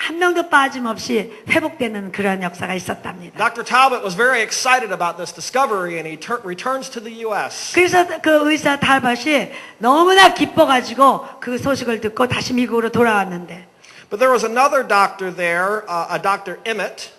한 명도 빠짐없이 회복되는 그런 역사가 있었답니다. Dr. Talbot was very excited about this discovery and he returns to the U.S. 그래서 그 의사 탈벗이 너무나 기뻐가지고 그 소식을 듣고 다시 미국으로 돌아왔는데. But there was another doctor there, a Dr. Emmett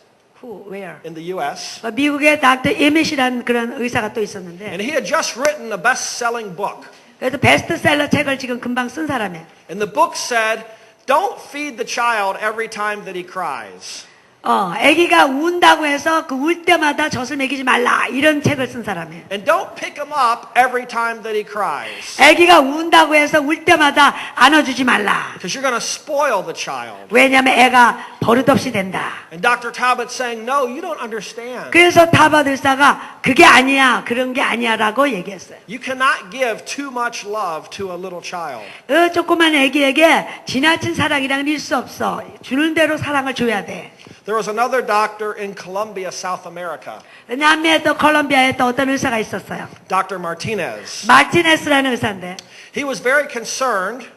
Who, where? in the U.S. 미국의 닥터 에밋이라는 그런 의사가 또 있었는데. And he had just written a best-selling book. 그래서 베스트셀러 책을 지금 금방 쓴 사람이에요. And the book said, "Don't feed the child every time that he cries." 아기가 운다고 해서 그 울 때마다 젖을 먹이지 말라 이런 책을 쓴 사람이에요. And don't pick him up every time that he cries. 아기가 운다고 해서 울 때마다 안아주지 말라. Because you're going to spoil the child. 왜냐하면 애가 버릇없이 된다. And Dr. Talbot's saying, "No, you don't understand. 그래서 타바드 의사가 그게 아니야, 그런 게 아니야라고 얘기했어요. You cannot give too much love to a little child." 조그만 아기에게 지나친 사랑이란 일 수 없어. 주는 대로 사랑을 줘야 돼. There was another doctor in Colombia, South America, 남미에 또 콜롬비아에 또 어떤 의사가 있었어요. Dr. Martinez. 마티네스라는 의사인데 He was very concerned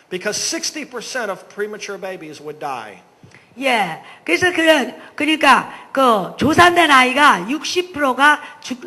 because 60% of premature babies would die. 예, 그래서 그러니까 그 조산된 아이가 60%가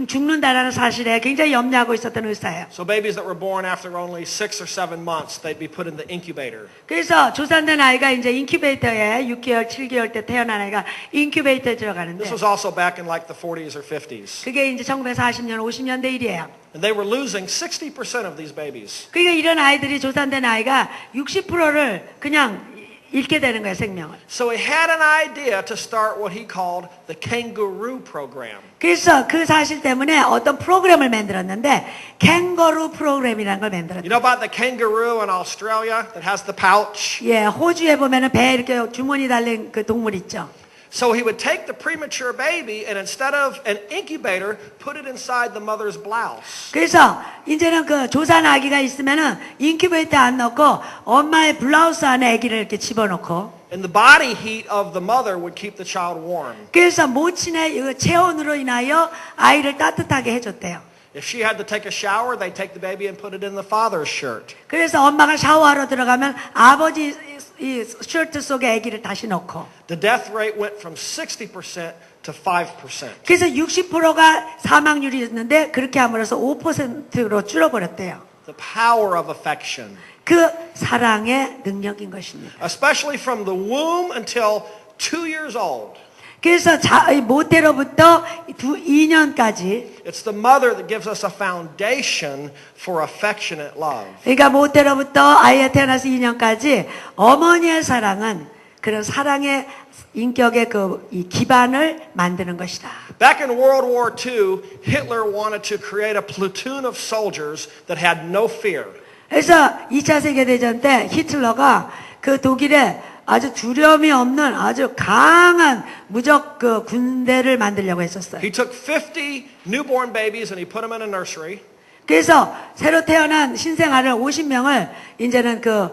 죽는다라는 사실에 굉장히 염려하고 있었던 의사예요. So babies that were born after only 6 or 7 months, they'd be put in the incubator. 그래서 조산된 아이가 이제 인큐베이터에 6개월, 7개월 때 태어난 아이가 인큐베이터에 들어가는데 This was also back in like the 40s or 50s. 그게 이제 1940년, 50년대 일이에요. And they were losing 60% of these babies. 그러니까 이런 아이들이 조산된 아이가 60%를 그냥 잃게 되는 거예요, 생명을. So he had an idea to start what he called the kangaroo program. 그래서 그 사실 때문에 어떤 프로그램을 만들었는데 캥거루 프로그램이라는 걸 만들었어요. You know about the kangaroo in Australia that has the pouch? 예, 호주에 보면은 배에 이렇게 주머니 달린 그 동물 있죠. So he would take the premature baby and instead of an incubator, put it inside the mother's blouse. 그래서 이제는 그 조산 아기가 있으면은 인큐베이터 안 넣고 엄마의 블라우스 안에 아기를 이렇게 집어넣고 And the body heat of the mother would keep the child warm. 그래서 모친의 이 체온으로 인하여 아이를 따뜻하게 해줬대요. If she had to take a shower, they'd take the baby and put it in the father's shirt. 그래서 엄마가 샤워하러 들어가면 아버지 이 셔츠 속에 아기를 다시 넣고 The death rate went from 60% to 5%. 그래서 60%가 사망률이었는데 그렇게 함으로써 5%로 줄어버렸대요. The power of affection. 그 사랑의 능력인 것입니다. Especially from the womb until 2 years old. 그래서 모태로부터 2년까지 It's the mother that gives us a foundation for affectionate love. 그러니까 모태로부터 아이가 태어나서 2년까지 어머니의 사랑은 그런 사랑의 인격의 이 기반을 만드는 것이다. Back in World War II, Hitler wanted to create a platoon of soldiers that had no fear. 그래서 2차 세계대전 때 히틀러가 그 독일에 아주 두려움이 없는 아주 강한 무적 그 군대를 만들려고 했었어요. He took 50 newborn babies and he put them in a nursery. 그래서 새로 태어난 신생아를 50명을 이제는 그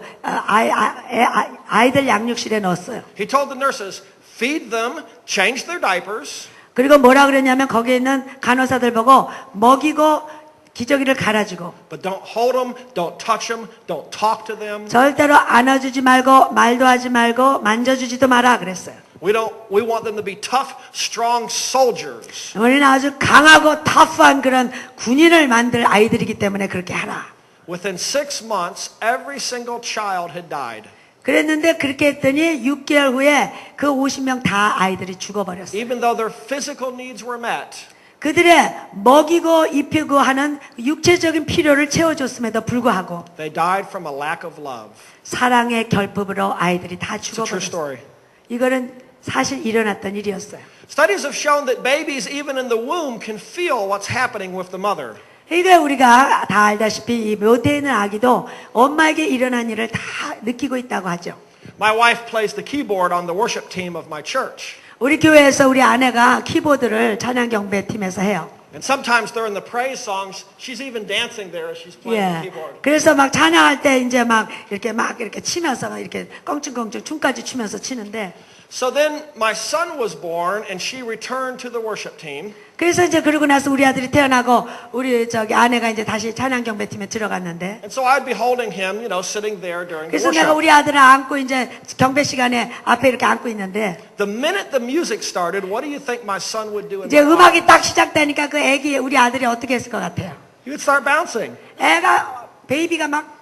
아이들 양육실에 넣었어요. He told the nurses, feed them, change their diapers, 그리고 뭐라 그랬냐면 거기에 있는 간호사들 보고 먹이고 기저귀를 갈아주고 but don't hold them, don't touch them, don't talk to them. 절대로 안아주지 말고 말도 하지 말고 만져주지도 마라 그랬어요. We want them to be tough, strong soldiers. 우리는 아주 강하고 터프한 그런 군인을 만들 아이들이기 때문에 그렇게 하라. Within 6 months, every single child had died. 그랬는데 그렇게 했더니 6개월 후에 그 50명 다 아이들이 죽어버렸어요. Even though their physical needs were met. 그들의 먹이고 입히고 하는 육체적인 필요를 채워줬음에도 불구하고 They died from a lack of love. 사랑의 결핍으로 아이들이 다 It's a true 죽어버렸어요. story. 이거는 사실 일어났던 일이었어요. Studies have shown that babies, even in the womb, can feel what's happening with the mother. 그러니까 우리가 다 알다시피 이 묘태에 있는 아기도 엄마에게 일어난 일을 다 느끼고 있다고 하죠. My wife plays the keyboard on the worship team of my church. 우리 교회에서 우리 아내가 키보드를 찬양 경배팀에서 해요. And sometimes during the praise songs, she's even dancing there as she's playing the 예. keyboard. 그래서 막 찬양할 때 이제 막 이렇게 치면서 막 이렇게 껑충껑충 춤까지 추면서 치는데 So then my son was born and she returned to the worship team. 그래서 이제 그러고 나서 우리 아들이 태어나고 우리 아내가 이제 다시 찬양 경배팀에 들어갔는데 And so I'd be holding him, sitting there during the 그래서 내가 worship. 우리 아들을 안고 이제 경배 시간에 앞에 이렇게 안고 있는데 The minute the music started, what do you think my son would do in 이제 the 음악이 딱 시작되니까 그 애기 우리 아들이 어떻게 했을 것 같아요? He would start bouncing. 애가 베이비가 막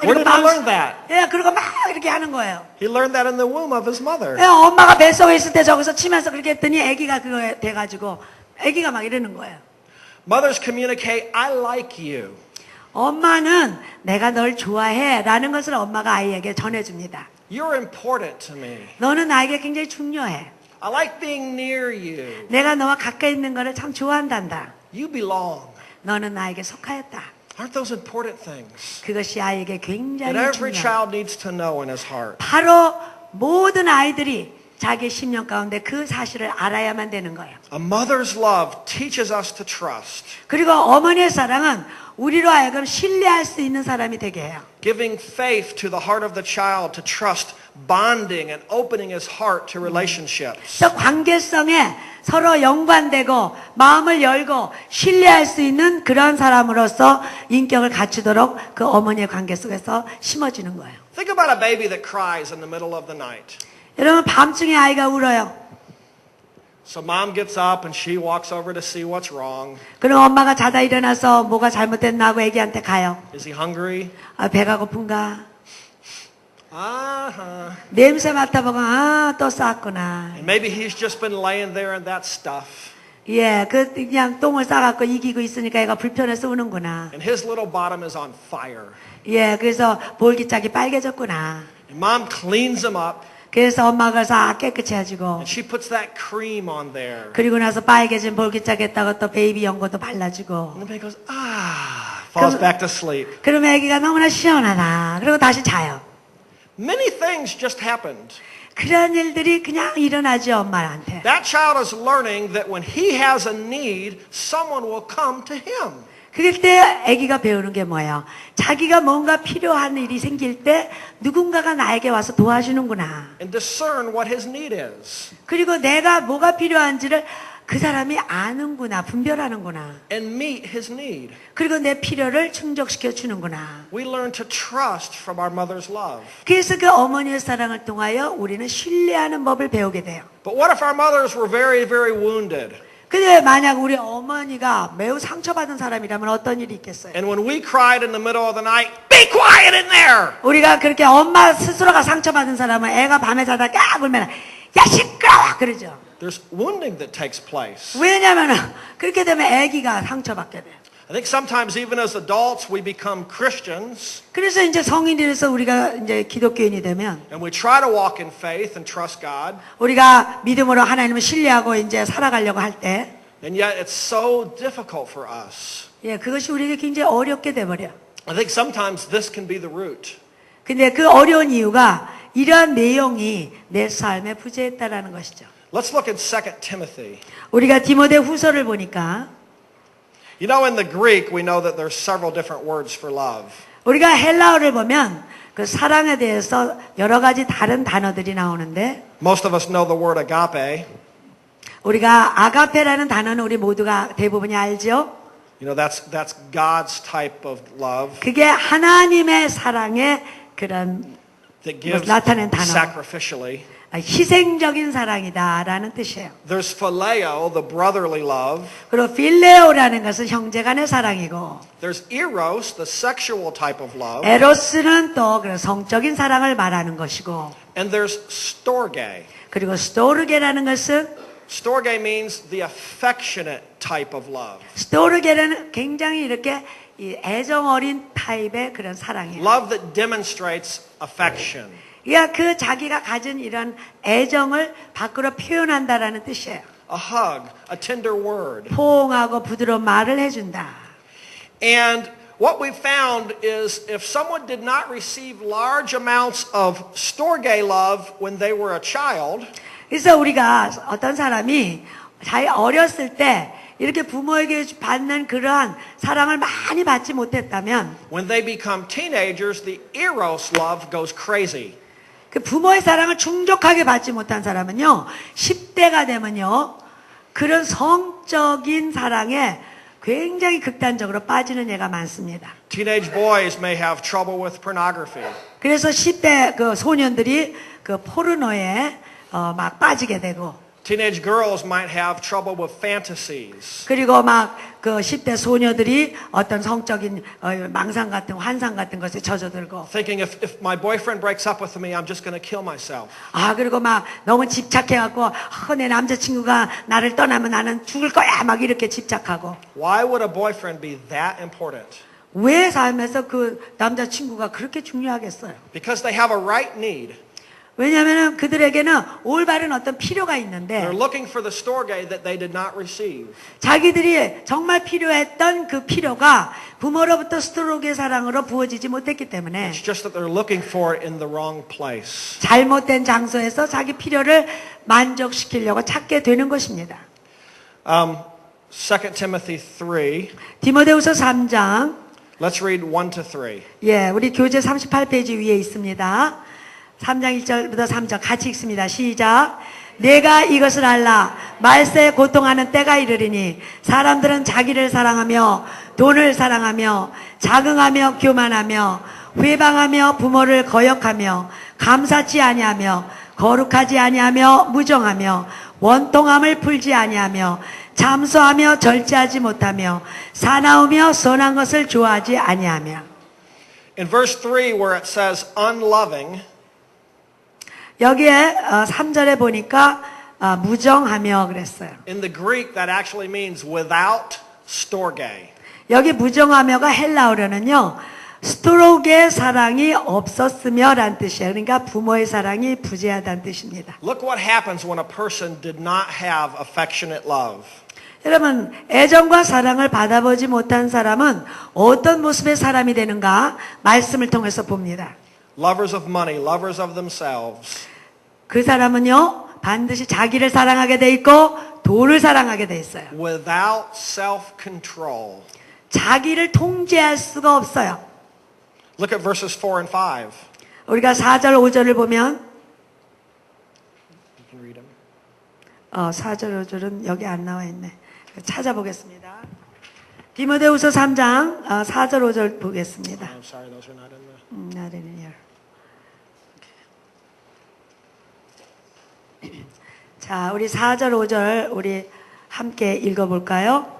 Where did he learn that? 예, 그리고 막 이렇게 하는 거예요. He learned that in the womb of his mother. 예, 엄마가 뱃속에 있을 때 저기서 치면서 그렇게 했더니 애기가 그거에 돼가지고 애기가 막 이러는 거예요. Mothers communicate, I like you. 엄마는 내가 널 좋아해 라는 것을 엄마가 아이에게 전해줍니다. You're important to me. 너는 나에게 굉장히 중요해. I like being near you. 내가 너와 가까이 있는 거를 참 좋아한단다. You belong. 너는 나에게 속하였다. Aren't those important things 그것이 아이에게 굉장히 that every 중요해. child needs to know in his heart? 바로 모든 아이들이 자기 심령 가운데 그 사실을 알아야만 되는 거예요. A mother's love teaches us to trust, 그리고 어머니의 사랑은 우리로 하여금 신뢰할 수 있는 사람이 되게 해요. giving faith to the heart of the child to trust, bonding and opening his heart to relationships. 그래서 관계성에 서로 연관되고 마음을 열고 신뢰할 수 있는 그런 사람으로서 인격을 갖추도록 그 어머니의 관계 속에서 심어지는 거예요. Think about a baby that cries in the middle of the night. 여러분 밤중에 아이가 울어요. So mom gets up and she walks over to see what's wrong. 그럼 엄마가 자다 일어나서 뭐가 잘못됐나 하고 애기한테 가요. Is he hungry? 아, 배가 고픈가? Uh-huh. 냄새 맡아보고 또 쌌구나. And maybe he's just been laying there in that stuff. 예, 그냥 똥을 싸갖고 이기고 있으니까 애가 불편해서 우는구나. And his little bottom is on fire. 예, 그래서 볼기짝이 빨개졌구나. And mom cleans him up 그래서 엄마가 싹 깨끗이 해주고 and she puts that cream on there. 그리고 나서 빨개진 볼기짝에다가 또 베이비 연고도 발라주고 And the baby goes, falls back to sleep. 그러면 애기가 너무나 시원하다. 그리고 다시 자요. Many things just happened. 그런 일들이 그냥 일어나죠, 엄마한테. That child is learning that when he has a need, someone will come to him. 그럴 때 아기가 배우는 게 뭐예요? 자기가 뭔가 필요한 일이 생길 때 누군가가 나에게 와서 도와주는구나. And discern what his need is. 그리고 내가 뭐가 필요한지를 그 사람이 아는구나, 분별하는구나. And meet his need. 그리고 내 필요를 충족시켜 주는구나. We learn to trust from our mother's love. 그래서 그 어머니의 사랑을 통하여 우리는 신뢰하는 법을 배우게 돼요. But what if our mothers were very, very wounded? 근데 만약 우리 어머니가 매우 상처받은 사람이라면 어떤 일이 있겠어요? And when we cried in the middle of the night, be quiet in there! 우리가 그렇게 엄마 스스로가 상처받은 사람은 애가 밤에 자다 까 울면 야 시끄러워 그러죠. There's wounding that takes place. 왜냐면은 그렇게 되면 애기가 상처받게 돼요. I think sometimes even as adults we become Christians 그래서 이제 성인이라서 우리가 이제 기독교인이 되면 and we try to walk in faith and trust God, 우리가 믿음으로 하나님을 신뢰하고 이제 살아가려고 할 때 and yet it's so difficult for us. 예, 그것이 우리에게 굉장히 어렵게 돼 버려. I think sometimes this can be the root. 근데 그 어려운 이유가 이러한 내용이 내 삶에 부재했다라는 것이죠. Let's look at 2 Timothy. 우리가 디모데 후서를 보니까 You know, in the Greek, we know that there's several different words for love. 우리가 헬라어를 보면 그 사랑에 대해서 여러 가지 다른 단어들이 나오는데 Most of us know the word agape. 우리가 아가페라는 단어는 우리 모두가 대부분이 알죠? You know, that's God's type of love 그게 하나님의 사랑의 그런 that gives 나타낸 단어. sacrificially. 희생적인 사랑이다라는 뜻이에요. There's phileo, the brotherly love. 그리고 필레오라는 것은 형제간의 사랑이고 There's eros, the sexual type of love. 에로스는 또 그런 성적인 사랑을 말하는 것이고 And there's storge. 그리고 스토르게라는 것은 Storge means the affectionate type of love. 스토르게는 굉장히 이렇게 이 애정 어린 타입의 그런 사랑이에요. Love that demonstrates affection. 그러니까 그 자기가 가진 이런 애정을 밖으로 표현한다라는 뜻이에요. A hug, a tender word. 포옹하고 부드러운 말을 해준다. And what we found is if someone did not receive large amounts of storge love when they were a child, 그래서 우리가 어떤 사람이 자기 어렸을 때 이렇게 부모에게 받는 그러한 사랑을 많이 받지 못했다면 when they become teenagers, the eros love goes crazy. 그 부모의 사랑을 충족하게 받지 못한 사람은요 10대가 되면요 그런 성적인 사랑에 굉장히 극단적으로 빠지는 애가 많습니다. Teenage boys may have trouble with pornography. 그래서 10대 그 소년들이 그 포르노에 막 빠지게 되고 Teenage girls might have trouble with fantasies. 그리고 막 그 10대 소녀들이 어떤 성적인 망상 같은 환상 같은 것에 젖어들고 Thinking if my boyfriend breaks up with me, I'm just going to kill myself. 아 그리고 막 너무 집착해갖고 내 남자친구가 나를 떠나면 나는 죽을 거야 막 이렇게 집착하고 Why would a boyfriend be that important? 왜 삶에서 그 남자친구가 그렇게 중요하겠어요? Because they have a right need. 왜냐하면 그들에게는 올바른 어떤 필요가 있는데 They're looking for the storge that they did not receive. 자기들이 정말 필요했던 그 필요가 부모로부터 스토로게 사랑으로 부어지지 못했기 때문에 It's just that they're looking for it in the wrong place. 잘못된 장소에서 자기 필요를 만족시키려고 찾게 되는 것입니다. 2 Timothy 3. 디모데후서 3장 Let's read 1 to 3. 예, 우리 교재 38페이지 위에 있습니다. 3장 1절부터 3절 같이 읽습니다. 시작. 내가 이것을 알라. 말세에 고통하는 때가 이르리니 사람들은 자기를 사랑하며 돈을 사랑하며 자긍하며 교만하며 회방하며 부모를 거역하며 감사치 아니하며 거룩하지 아니하며 무정하며 원통함을 풀지 아니하며 잠수하며 절제하지 못하며 사나우며 선한 것을 좋아하지 아니하며. In verse 3 where it says unloving, 여기에 3절에 보니까 무정하며 그랬어요. in the Greek that actually means without storge. 여기 무정하며가 헬라어로는요. 스토로게 사랑이 없었으며 라는 뜻이에요. 그러니까 부모의 사랑이 부재하다는 뜻입니다. Look what happens when a person did not have affectionate love. 여러분 애정과 사랑을 받아보지 못한 사람은 어떤 모습의 사람이 되는가 말씀을 통해서 봅니다. Lovers of money, lovers of themselves. 그 사람은요, 반드시 자기를 사랑하게 돼 있고 돈을 사랑하게 돼 있어요. without self-control. 자기를 통제할 수가 없어요. Look at verses 4 and 5. 우리가 4절, 5절을 보면 You can read them. 4절, 5절은 여기 안 나와 있네. 찾아보겠습니다. 디모데후서 3장 4절, 5절 보겠습니다. I'm sorry, those are not in the... Not in here. 자, 우리 4절, 5절 우리 함께 읽어볼까요?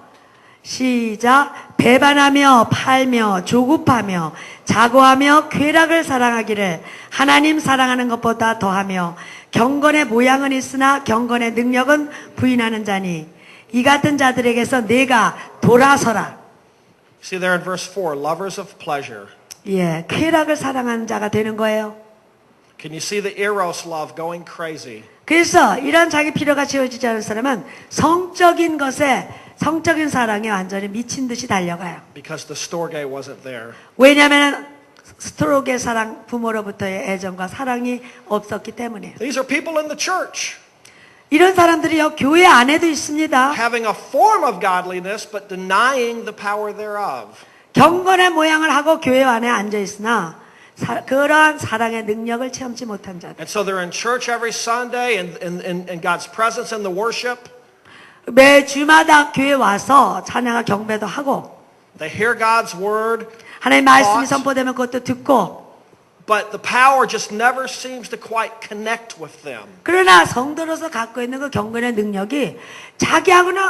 시작. 배반하며 팔며 조급하며 자고하며 쾌락을 사랑하기를 하나님 사랑하는 것보다 더하며 경건의 모양은 있으나 경건의 능력은 부인하는 자니 이 같은 자들에게서 내가 돌아서라. See there in verse 4, lovers of pleasure. 예, 쾌락을 사랑하는 자가 되는 거예요. Can you see the eros love going crazy? 그래서 이런 자기 필요가 채워지지 않은 사람은 성적인 것에 성적인 사랑에 완전히 미친 듯이 달려가요. Because the storge wasn't there. 왜냐하면 스트로크의 사랑, 부모로부터의 애정과 사랑이 없었기 때문이에요. These are people in the church 이런 사람들이요, 교회 안에도 있습니다. having a form of godliness but denying the power thereof. 경건의 모양을 하고 교회 안에 앉아 있으나 그러한 사랑의 능력을 체험치 못한 자들. And so they're in church every Sunday in God's presence in the worship. 매 주마다 교회 와서 찬양과 경배도 하고 They hear God's word, 하나님 말씀이 선포되면 그것도 듣고 but the power just never seems to quite connect with them. 그러나 성도로서 갖고 있는 그 경건의 능력이 자기하고는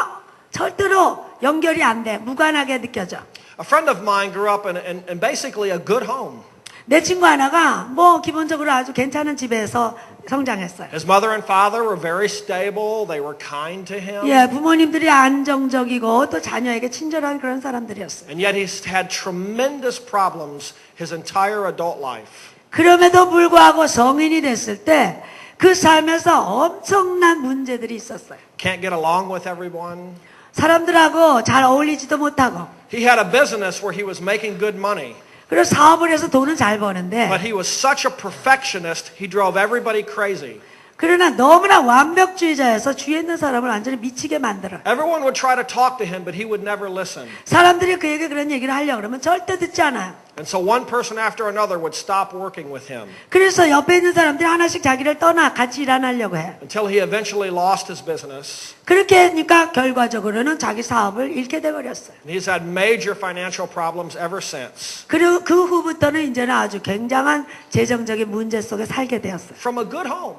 절대로 연결이 안 돼. 무관하게 느껴져. A friend of mine grew up in basically a good home. 내 친구 하나가 뭐 기본적으로 아주 괜찮은 집에서 성장했어요. His mother and father were very stable. They were kind to him. 예, 부모님들이 안정적이고 또 자녀에게 친절한 그런 사람들이었어요. And yet he's had tremendous problems his entire adult life. 그럼에도 불구하고 성인이 됐을 때 그 삶에서 엄청난 문제들이 있었어요. Can't get along with everyone. 사람들하고 잘 어울리지도 못하고 He had a business where he was making good money. 그리고 사업을 해서 돈은 잘 버는데 But he was such a perfectionist, he drove everybody crazy. 그러나 너무나 완벽주의자여서 주위에 있는 사람을 완전히 미치게 만들어요. Everyone would try to talk to him, but he would never listen. 사람들이 그에게 그런 얘기를 하려고 그러면 절대 듣지 않아요. And so one person after another would stop working with him 그래서 옆에 있는 사람들이 하나씩 자기를 떠나 같이 일 안 하려고 해요. until he eventually lost his business. 그렇게 하니까 결과적으로는 자기 사업을 잃게 돼버렸어요. And he's had major financial problems ever since. 그리고 그 후부터는 이제는 아주 굉장한 재정적인 문제 속에 살게 되었어요. From a good home.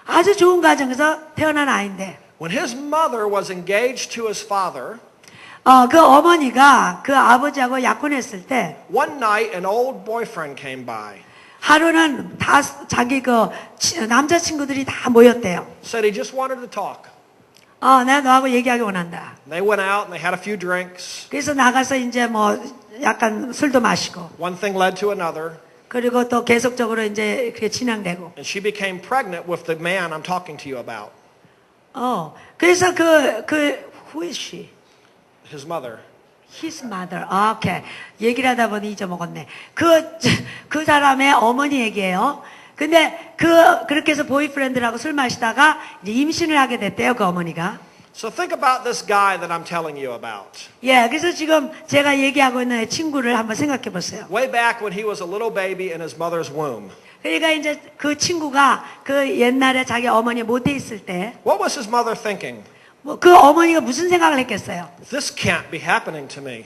아주 좋은 가정에서 태어난 아이인데 When his mother was engaged to his father, 그 어머니가 그 아버지하고 약혼했을 때 one night an old boyfriend came by. 하루는 다 자기 그 남자친구들이 다 모였대요. Said he just wanted to talk. 내가 너하고 얘기하기 원한다. They went out and they had a few drinks. 그래서 나가서 이제 뭐 약간 술도 마시고 One thing led to another. 그리고 또 계속적으로 이제 그게 진행되고 And she became pregnant with the man I'm talking to you about. 그래서 who is she? His mother. His mother. 오케이. 얘기를 하다 보니 잊어먹었네. 그 사람의 어머니 얘기예요. 근데 그렇게 해서 보이프렌드라고 술 마시다가 이제 임신을 하게 됐대요, 그 어머니가. So think about this guy that I'm telling you about. 예, 그래서 지금 제가 얘기하고 있는 친구를 한번 생각해 보세요. Way back when he was a little baby in his mother's womb. 그러니까 이제 그 친구가 그 옛날에 자기 어머니 못해 있을 때, What was his mother thinking? 뭐 그 어머니가 무슨 생각을 했겠어요? This can't be happening to me.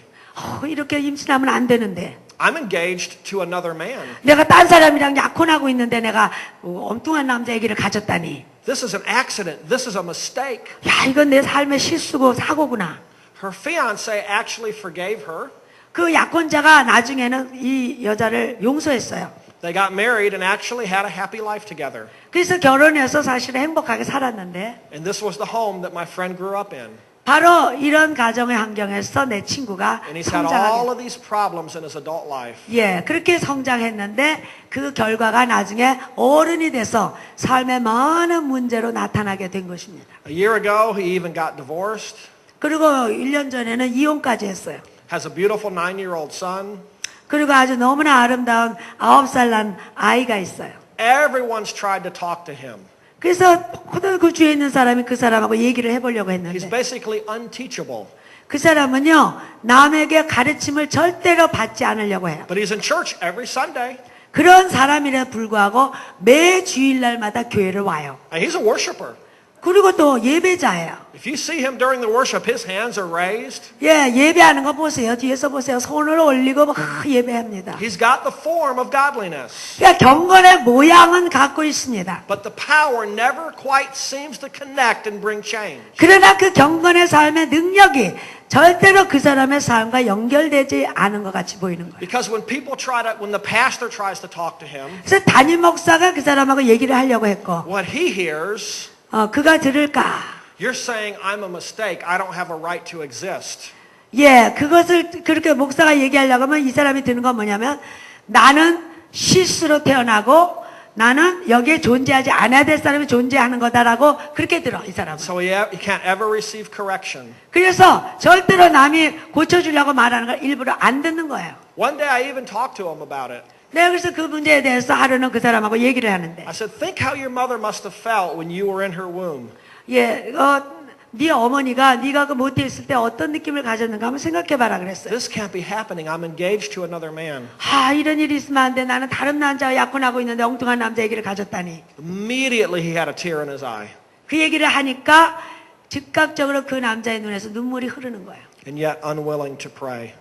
이렇게 임신하면 안 되는데. I'm engaged to another man. 내가 딴 사람이랑 약혼하고 있는데 내가 엉뚱한 남자 얘기를 가졌다니. This is an accident. This is a mistake. 야, 이건 내 삶의 실수고 사고구나. Her fiancé actually forgave her. 그 약혼자가 나중에는 이 여자를 용서했어요. They got married and actually had a happy life together. 그래서 결혼해서 사실은 행복하게 살았는데 And this was the home that my friend grew up in. 바로 이런 가정의 환경에서 내 친구가 And he's had all 성장하게 of these problems in his adult life. 예, 그렇게 성장했는데 그 결과가 나중에 어른이 돼서 삶의 많은 문제로 나타나게 된 것입니다. A year ago, he even got divorced. 그리고 1년 전에는 이혼까지 했어요. Has a beautiful 9-year-old son. 그리고 아주 너무나 아름다운 9살 난 아이가 있어요. Everyone's tried to talk to him. 그래서 모든 그 주위에 있는 사람이 그 사람하고 얘기를 해보려고 He's 했는데 basically unteachable. 그 사람은요 남에게 가르침을 절대로 받지 않으려고 해요. But he's in church every Sunday. 그런 사람이라 불구하고 매 주일날마다 교회를 와요. And he's a worshiper. 그리고 또 예배자예요. If you see him during the worship, his hands are raised. 예, 예배하는 거 보세요. 뒤에서 보세요. 손을 올리고 막 예배합니다. He's got the form of godliness. 그러니까 경건의 모양은 갖고 있습니다. But the power never quite seems to connect and bring change. 그러나 그 경건의 삶의 능력이 절대로 그 사람의 삶과 연결되지 않은 것 같이 보이는 거예요. Because when the pastor tries to talk to him, 그래서 담임 목사가 그 사람하고 얘기를 하려고 했고, what he hears, 그가 들을까? you're saying I'm a mistake. I don't have a right to exist. 예, 그것을 그렇게 목사가 얘기하려고 하면 이 사람이 드는 건 뭐냐면 나는 실수로 태어나고 나는 여기에 존재하지 않아야 될 사람이 존재하는 거다라고 그렇게 들어 이 사람은. So he can't ever receive correction. 그래서 절대로 남이 고쳐주려고 말하는 걸 일부러 안 듣는 거예요. One day I even talked to him about it. 내가 그래서 그 문제에 대해서 하루는 그 사람하고 얘기를 하는데 I said, think how your mother must have felt when you were in her womb. 예, 네 어머니가 네가 그 모태에 있을 때 어떤 느낌을 가졌는가 한번 생각해봐라 그랬어요. This can't be happening. I'm engaged to another man. 이런 일이 있으면 안 돼. 나는 다른 남자와 약혼하고 있는데 엉뚱한 남자 얘기를 가졌다니. Immediately he had a tear in his eye. 그 얘기를 하니까 즉각적으로 그 남자의 눈에서 눈물이 흐르는 거예요. And yet unwilling to pray.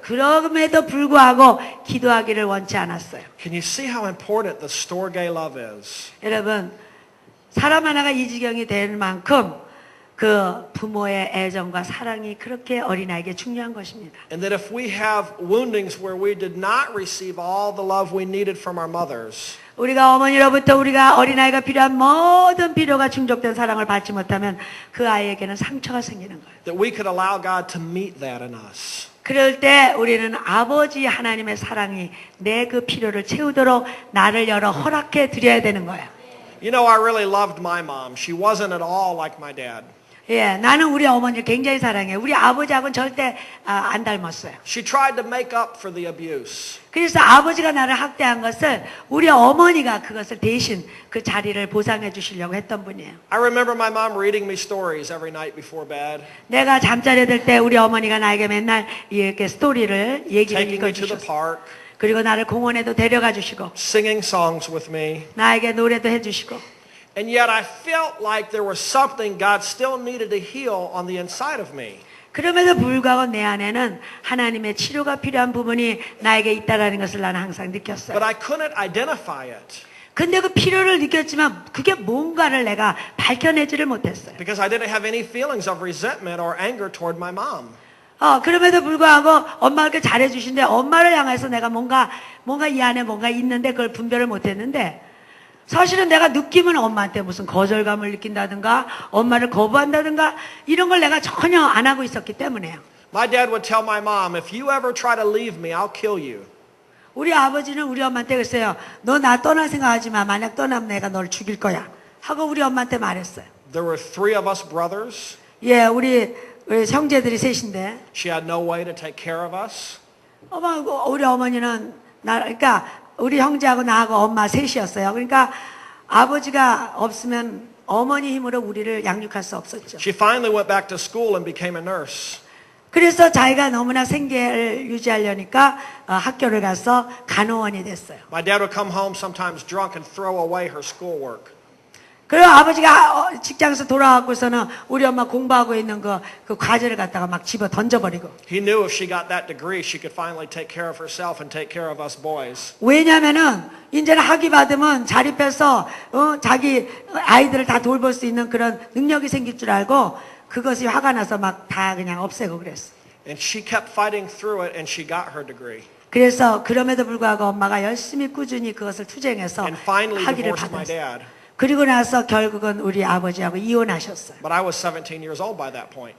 그럼에도 불구하고 기도하기를 원치 않았어요. Can you see how important the storge love is? 여러분, 사람 하나가 이 지경이 될 만큼 그 부모의 애정과 사랑이 그렇게 어린아이에게 중요한 것입니다. And that if we have woundings where we did not receive all the love we needed from our mothers, 우리가 어머니로부터 우리가 어린아이가 필요한 모든 필요가 충족된 사랑을 받지 못하면 그 아이에게는 상처가 생기는 거예요. that we could allow God to meet that in us. 그럴 때 우리는 아버지 하나님의 사랑이 내 그 필요를 채우도록 나를 열어 허락해 드려야 되는 거예요. You know, I really loved my mom. She wasn't at all like my dad. 예, 나는 우리 어머니를 굉장히 사랑해. 우리 아버지하고는 절대 안 닮았어요. She tried to make up for the abuse. 그래서 아버지가 나를 학대한 것을 우리 어머니가 그것을 대신 그 자리를 보상해 주시려고 했던 분이에요. I remember my mom reading me stories every night before bed, 내가 잠자리 들 때 우리 어머니가 나에게 맨날 이렇게 스토리를 얘기를 taking me to the 읽어주셨어요. park, 그리고 나를 공원에도 데려가 주시고 singing songs with me. 나에게 노래도 해주시고 And yet I felt like there was something God still needed to heal on the inside of me. 그럼에도 불구하고 내 안에는 하나님의 치료가 필요한 부분이 나에게 있다는 것을 나는 항상 느꼈어요. But I couldn't identify it 근데 그 필요를 느꼈지만 그게 뭔가를 내가 밝혀내지를 못했어요. because I didn't have any feelings of resentment or anger toward my mom. 그럼에도 불구하고 엄마가 이렇게 잘해주신데 엄마를 향해서 내가 뭔가 이 안에 뭔가 있는데 그걸 분별을 못했는데 사실은 내가 느낌은 엄마한테 무슨 거절감을 느낀다든가 엄마를 거부한다든가 이런 걸 내가 전혀 안 하고 있었기 때문에요. My dad would tell my mom, if you ever try to leave me, I'll kill you. 우리 아버지는 우리 엄마한테 그랬어요. 너 나 떠날 생각하지 마. 만약 떠나면 내가 널 죽일 거야. 하고 우리 엄마한테 말했어요. There were 3 of us brothers. 예, 우리 형제들이 셋인데 She had no way to take care of us. 우리 어머니는 그러니까 우리 형제하고 나하고 엄마 셋이었어요. 그러니까 아버지가 없으면 어머니 힘으로 우리를 양육할 수 없었죠. She finally went back to school and became a nurse. 그래서 자기가 너무나 생계를 유지하려니까 학교를 가서 간호원이 됐어요. My dad would come home sometimes drunk and throw away her schoolwork. 그리고 아버지가 직장에서 돌아와서는 우리 엄마 공부하고 있는 그 과제를 갖다가 막 집어 던져버리고. He knew if she got that degree, she could finally take care of herself and take care of us boys. 왜냐면은 이제는 학위 받으면 자립해서 자기 아이들을 다 돌볼 수 있는 그런 능력이 생길 줄 알고 그것이 화가 나서 막 다 그냥 없애고 그랬어. And she kept fighting through it and she got her degree. 그래서 그럼에도 불구하고 엄마가 열심히 꾸준히 그것을 투쟁해서 And finally 학위를 divorced my 받았어요. dad. 그리고 나서 결국은 우리 아버지하고 이혼하셨어요. But I was 17 years old by that point.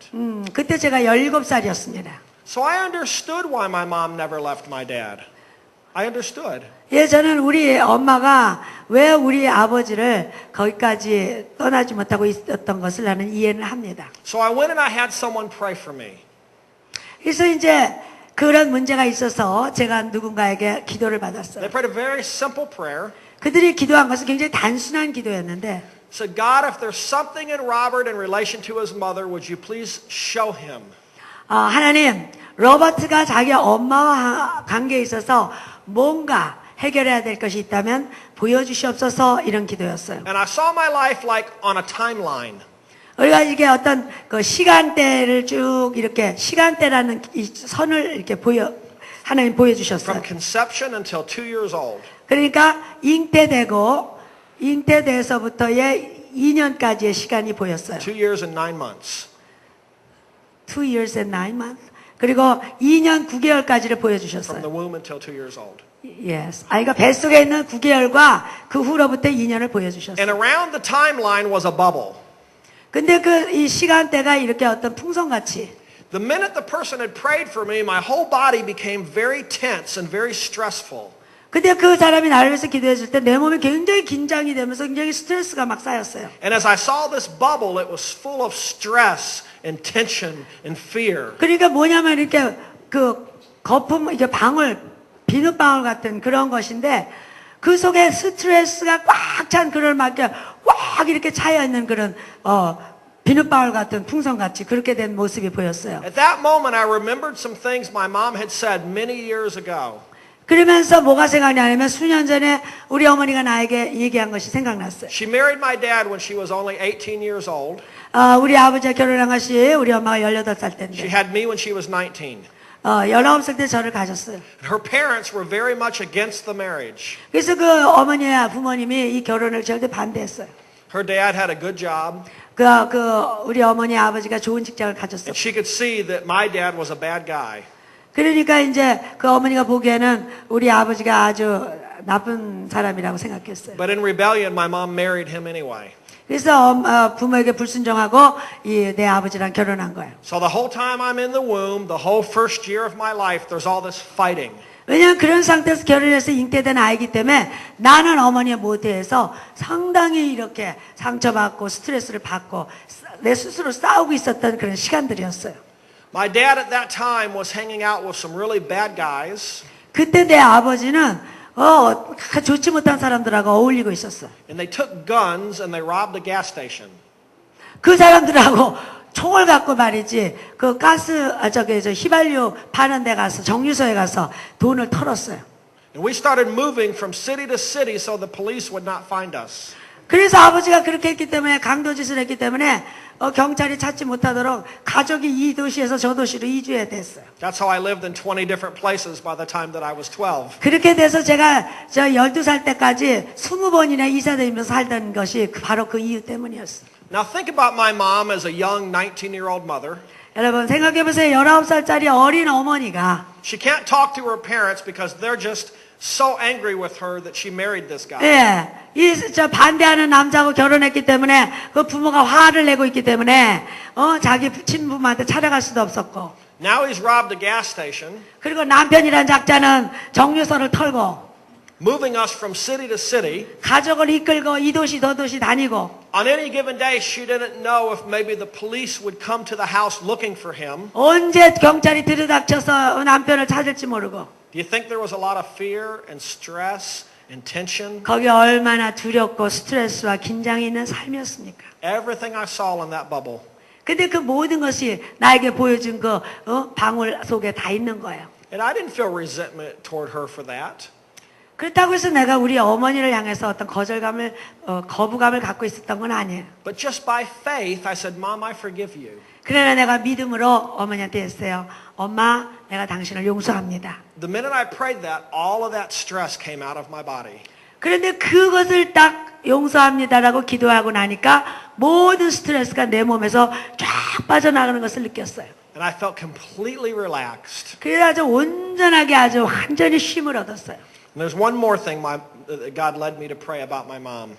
그때 제가 17살이었습니다. So I understood why my mom never left my dad. I understood. 예, 저는 우리 엄마가 왜 우리 아버지를 거기까지 떠나지 못하고 있었던 것을 나는 이해를 합니다. So I went and I had someone pray for me. 그래서 이제 그런 문제가 있어서 제가 누군가에게 기도를 받았어요. They prayed a very simple prayer. 그들이 기도한 것은 굉장히 단순한 기도였는데 Said, God, if there's something in Robert in relation to his mother, would you please show him? 하나님, 로버트가 자기 엄마와 관계에 있어서 뭔가 해결해야 될 것이 있다면 보여주시옵소서 이런 기도였어요. And I saw my life like on a timeline. 우리가 이게 어떤 그 시간대를 쭉 이렇게 시간대라는 이 선을 이렇게 하나님 보여주셨어요. From conception until 2 years old. 그러니까 잉태돼서부터의 2년까지의 시간이 보였어요. 2 years and 9 months. 2 years and 9 months. 그리고 2년 9개월까지를 From 보여주셨어요. the womb until 2 years old. Yes. 아이가 뱃속에 있는 9개월과 그 후로부터 2년을 보여주셨어요. And around the timeline was a bubble. 근데 이 시간대가 이렇게 어떤 풍선같이 The minute the person had prayed for me, my whole body became very tense and very stressful. 근데 그 사람이 나를 위해서 기도해 줄 때 내 몸이 굉장히 긴장이 되면서 굉장히 스트레스가 막 쌓였어요. And as I saw this bubble, it was full of stress and tension and fear. 그러니까 뭐냐면 이렇게 그 거품, 이게 비눗방울 같은 그런 것인데 그 속에 스트레스가 꽉 찬 그런 막 이렇게 차여 있는 그런 비눗방울 같은 풍선같이 그렇게 된 모습이 보였어요. At that moment, I remembered some things my mom had said many years ago. 그러면서 뭐가 생각나냐면 수년 전에 우리 어머니가 나에게 얘기한 것이 생각났어요. She married my dad when she was only 18 years old. 우리 아버지가 결혼한 것이 우리 엄마가 18살 She 때인데 had me when she was 19. 19살 때 저를 가졌어요. Her parents were very much against the marriage. 그래서 그 어머니와 부모님이 이 결혼을 절대 반대했어요. Her dad had a good job, 우리 어머니 아버지가 좋은 직장을 가졌어요. and she could see that my dad was a bad guy. 그러니까 이제 그 어머니가 보기에는 우리 아버지가 아주 나쁜 사람이라고 생각했어요. But in rebellion, my mom married him anyway. 그래서 부모에게 불순종하고 내 아버지랑 결혼한 거예요. So the whole time I'm in the womb, the whole first year of my life, there's all this fighting. 왜냐하면 그런 상태에서 결혼해서 잉태된 아이기 때문에 나는 어머니의 모태에서 상당히 이렇게 상처받고 스트레스를 받고 내 스스로 싸우고 있었던 그런 시간들이었어요. My dad at that time was hanging out with some really bad guys, 그때 내 아버지는 좋지 못한 사람들하고 어울리고 있었어. and they took guns and they robbed a gas station. 그 사람들하고 총을 갖고 말이지 그 휘발유 파는 데 가서 정유소에 가서 돈을 털었어요. And we started moving from city to city so the police would not find us. 그래서 아버지가 그렇게 했기 때문에 강도짓을 했기 때문에 경찰이 찾지 못하도록 가족이 이 도시에서 저 도시로 이주해야 됐어요. That's how I lived in 20 different places by the time that I was 12. 그렇게 돼서 제가 12살 때까지 20번이나 이사 다니면서 살던 것이 바로 그 이유 때문이었어요. Now think about my mom as a young 19-year-old mother. 여러분 생각해보세요. 19살짜리 어린 어머니가 She can't talk to her parents because they're just so angry with her that she married this guy. 저 반대하는 남자하고 결혼했기 때문에 그 부모가 화를 내고 있기 때문에 자기 친부모한테 찾아갈 수도 없었고 Now he's robbed a gas station, 그리고 남편이란 작자는 정유소를 털고 moving us from city to city. 가족을 이끌고 이 도시 저 도시 다니고 On any given day, she didn't know if maybe the police would come to the house looking for him. 언제 경찰이 들이닥쳐서 남편을 찾을지 모르고 Do you think there was a lot of fear and stress and tension? 거기 얼마나 두렵고 스트레스와 긴장이 있는 삶이었습니까? Everything I saw in that bubble. 근데 그 모든 것이 나에게 보여준 그 방울 속에 다 있는 거예요. And I didn't feel resentment toward her for that. 그렇다고 해서 내가 우리 어머니를 향해서 어떤 거부감을 갖고 있었던 건 아니에요. But just by faith, I said, Mom, I forgive you. 그러나 내가 믿음으로 어머니한테 했어요. 엄마, 내가 당신을 용서합니다. The minute I prayed that, all of that stress came out of my body. 그런데 그것을 딱 용서합니다라고 기도하고 나니까 모든 스트레스가 내 몸에서 쫙 빠져나가는 것을 느꼈어요. And I felt completely relaxed. 그래서 아주 온전하게 아주 완전히 쉼을 얻었어요. And there's one more thing God led me to pray about my mom.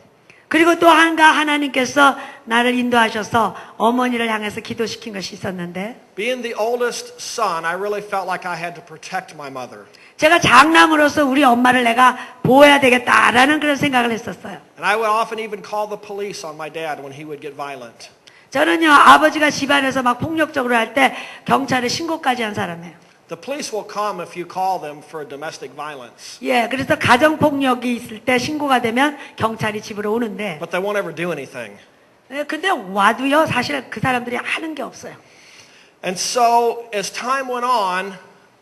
그리고 또 하나님께서 나를 인도하셔서 어머니를 향해서 기도시킨 것이 있었는데 Being the oldest son, I really felt like I had to protect my mother. 제가 장남으로서 우리 엄마를 내가 보호해야 되겠다라는 그런 생각을 했었어요. And I would often even call the police on my dad when he would get violent. 저는요 아버지가 집안에서 막 폭력적으로 할 때 경찰에 신고까지 한 사람이에요. The police will come if you call them for domestic violence, 예, 그래서 가정폭력이 있을 때 신고가 되면 경찰이 집으로 오는데, but they won't ever do anything. 예, 근데 와도요, 사실 그 사람들이 하는 게 없어요. And so as time went on,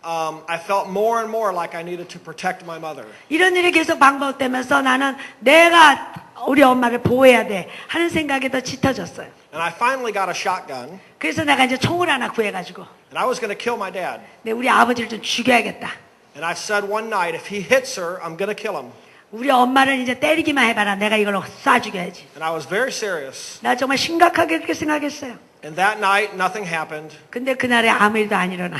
I felt more and more like I needed to protect my mother. 이런 일이 계속 반복되면서 나는 내가 우리 엄마를 보호해야 돼 하는 생각에 더 짙어졌어요. And I finally got a shotgun, 그래서 내가 이제 총을 하나 구해가지고, and I was going to kill my dad. 네, 우리 아버지를 좀 죽여야겠다. And I said one night, if he hits her, I'm going to kill him. 우리 엄마를 이제 때리기만 해봐라. 내가 이걸로 쏴 죽여야지. And I was very serious. 나 정말 심각하게 그렇게 생각했어요. And that night, nothing happened. 근데 그날에 아무 일도 안 일어났어.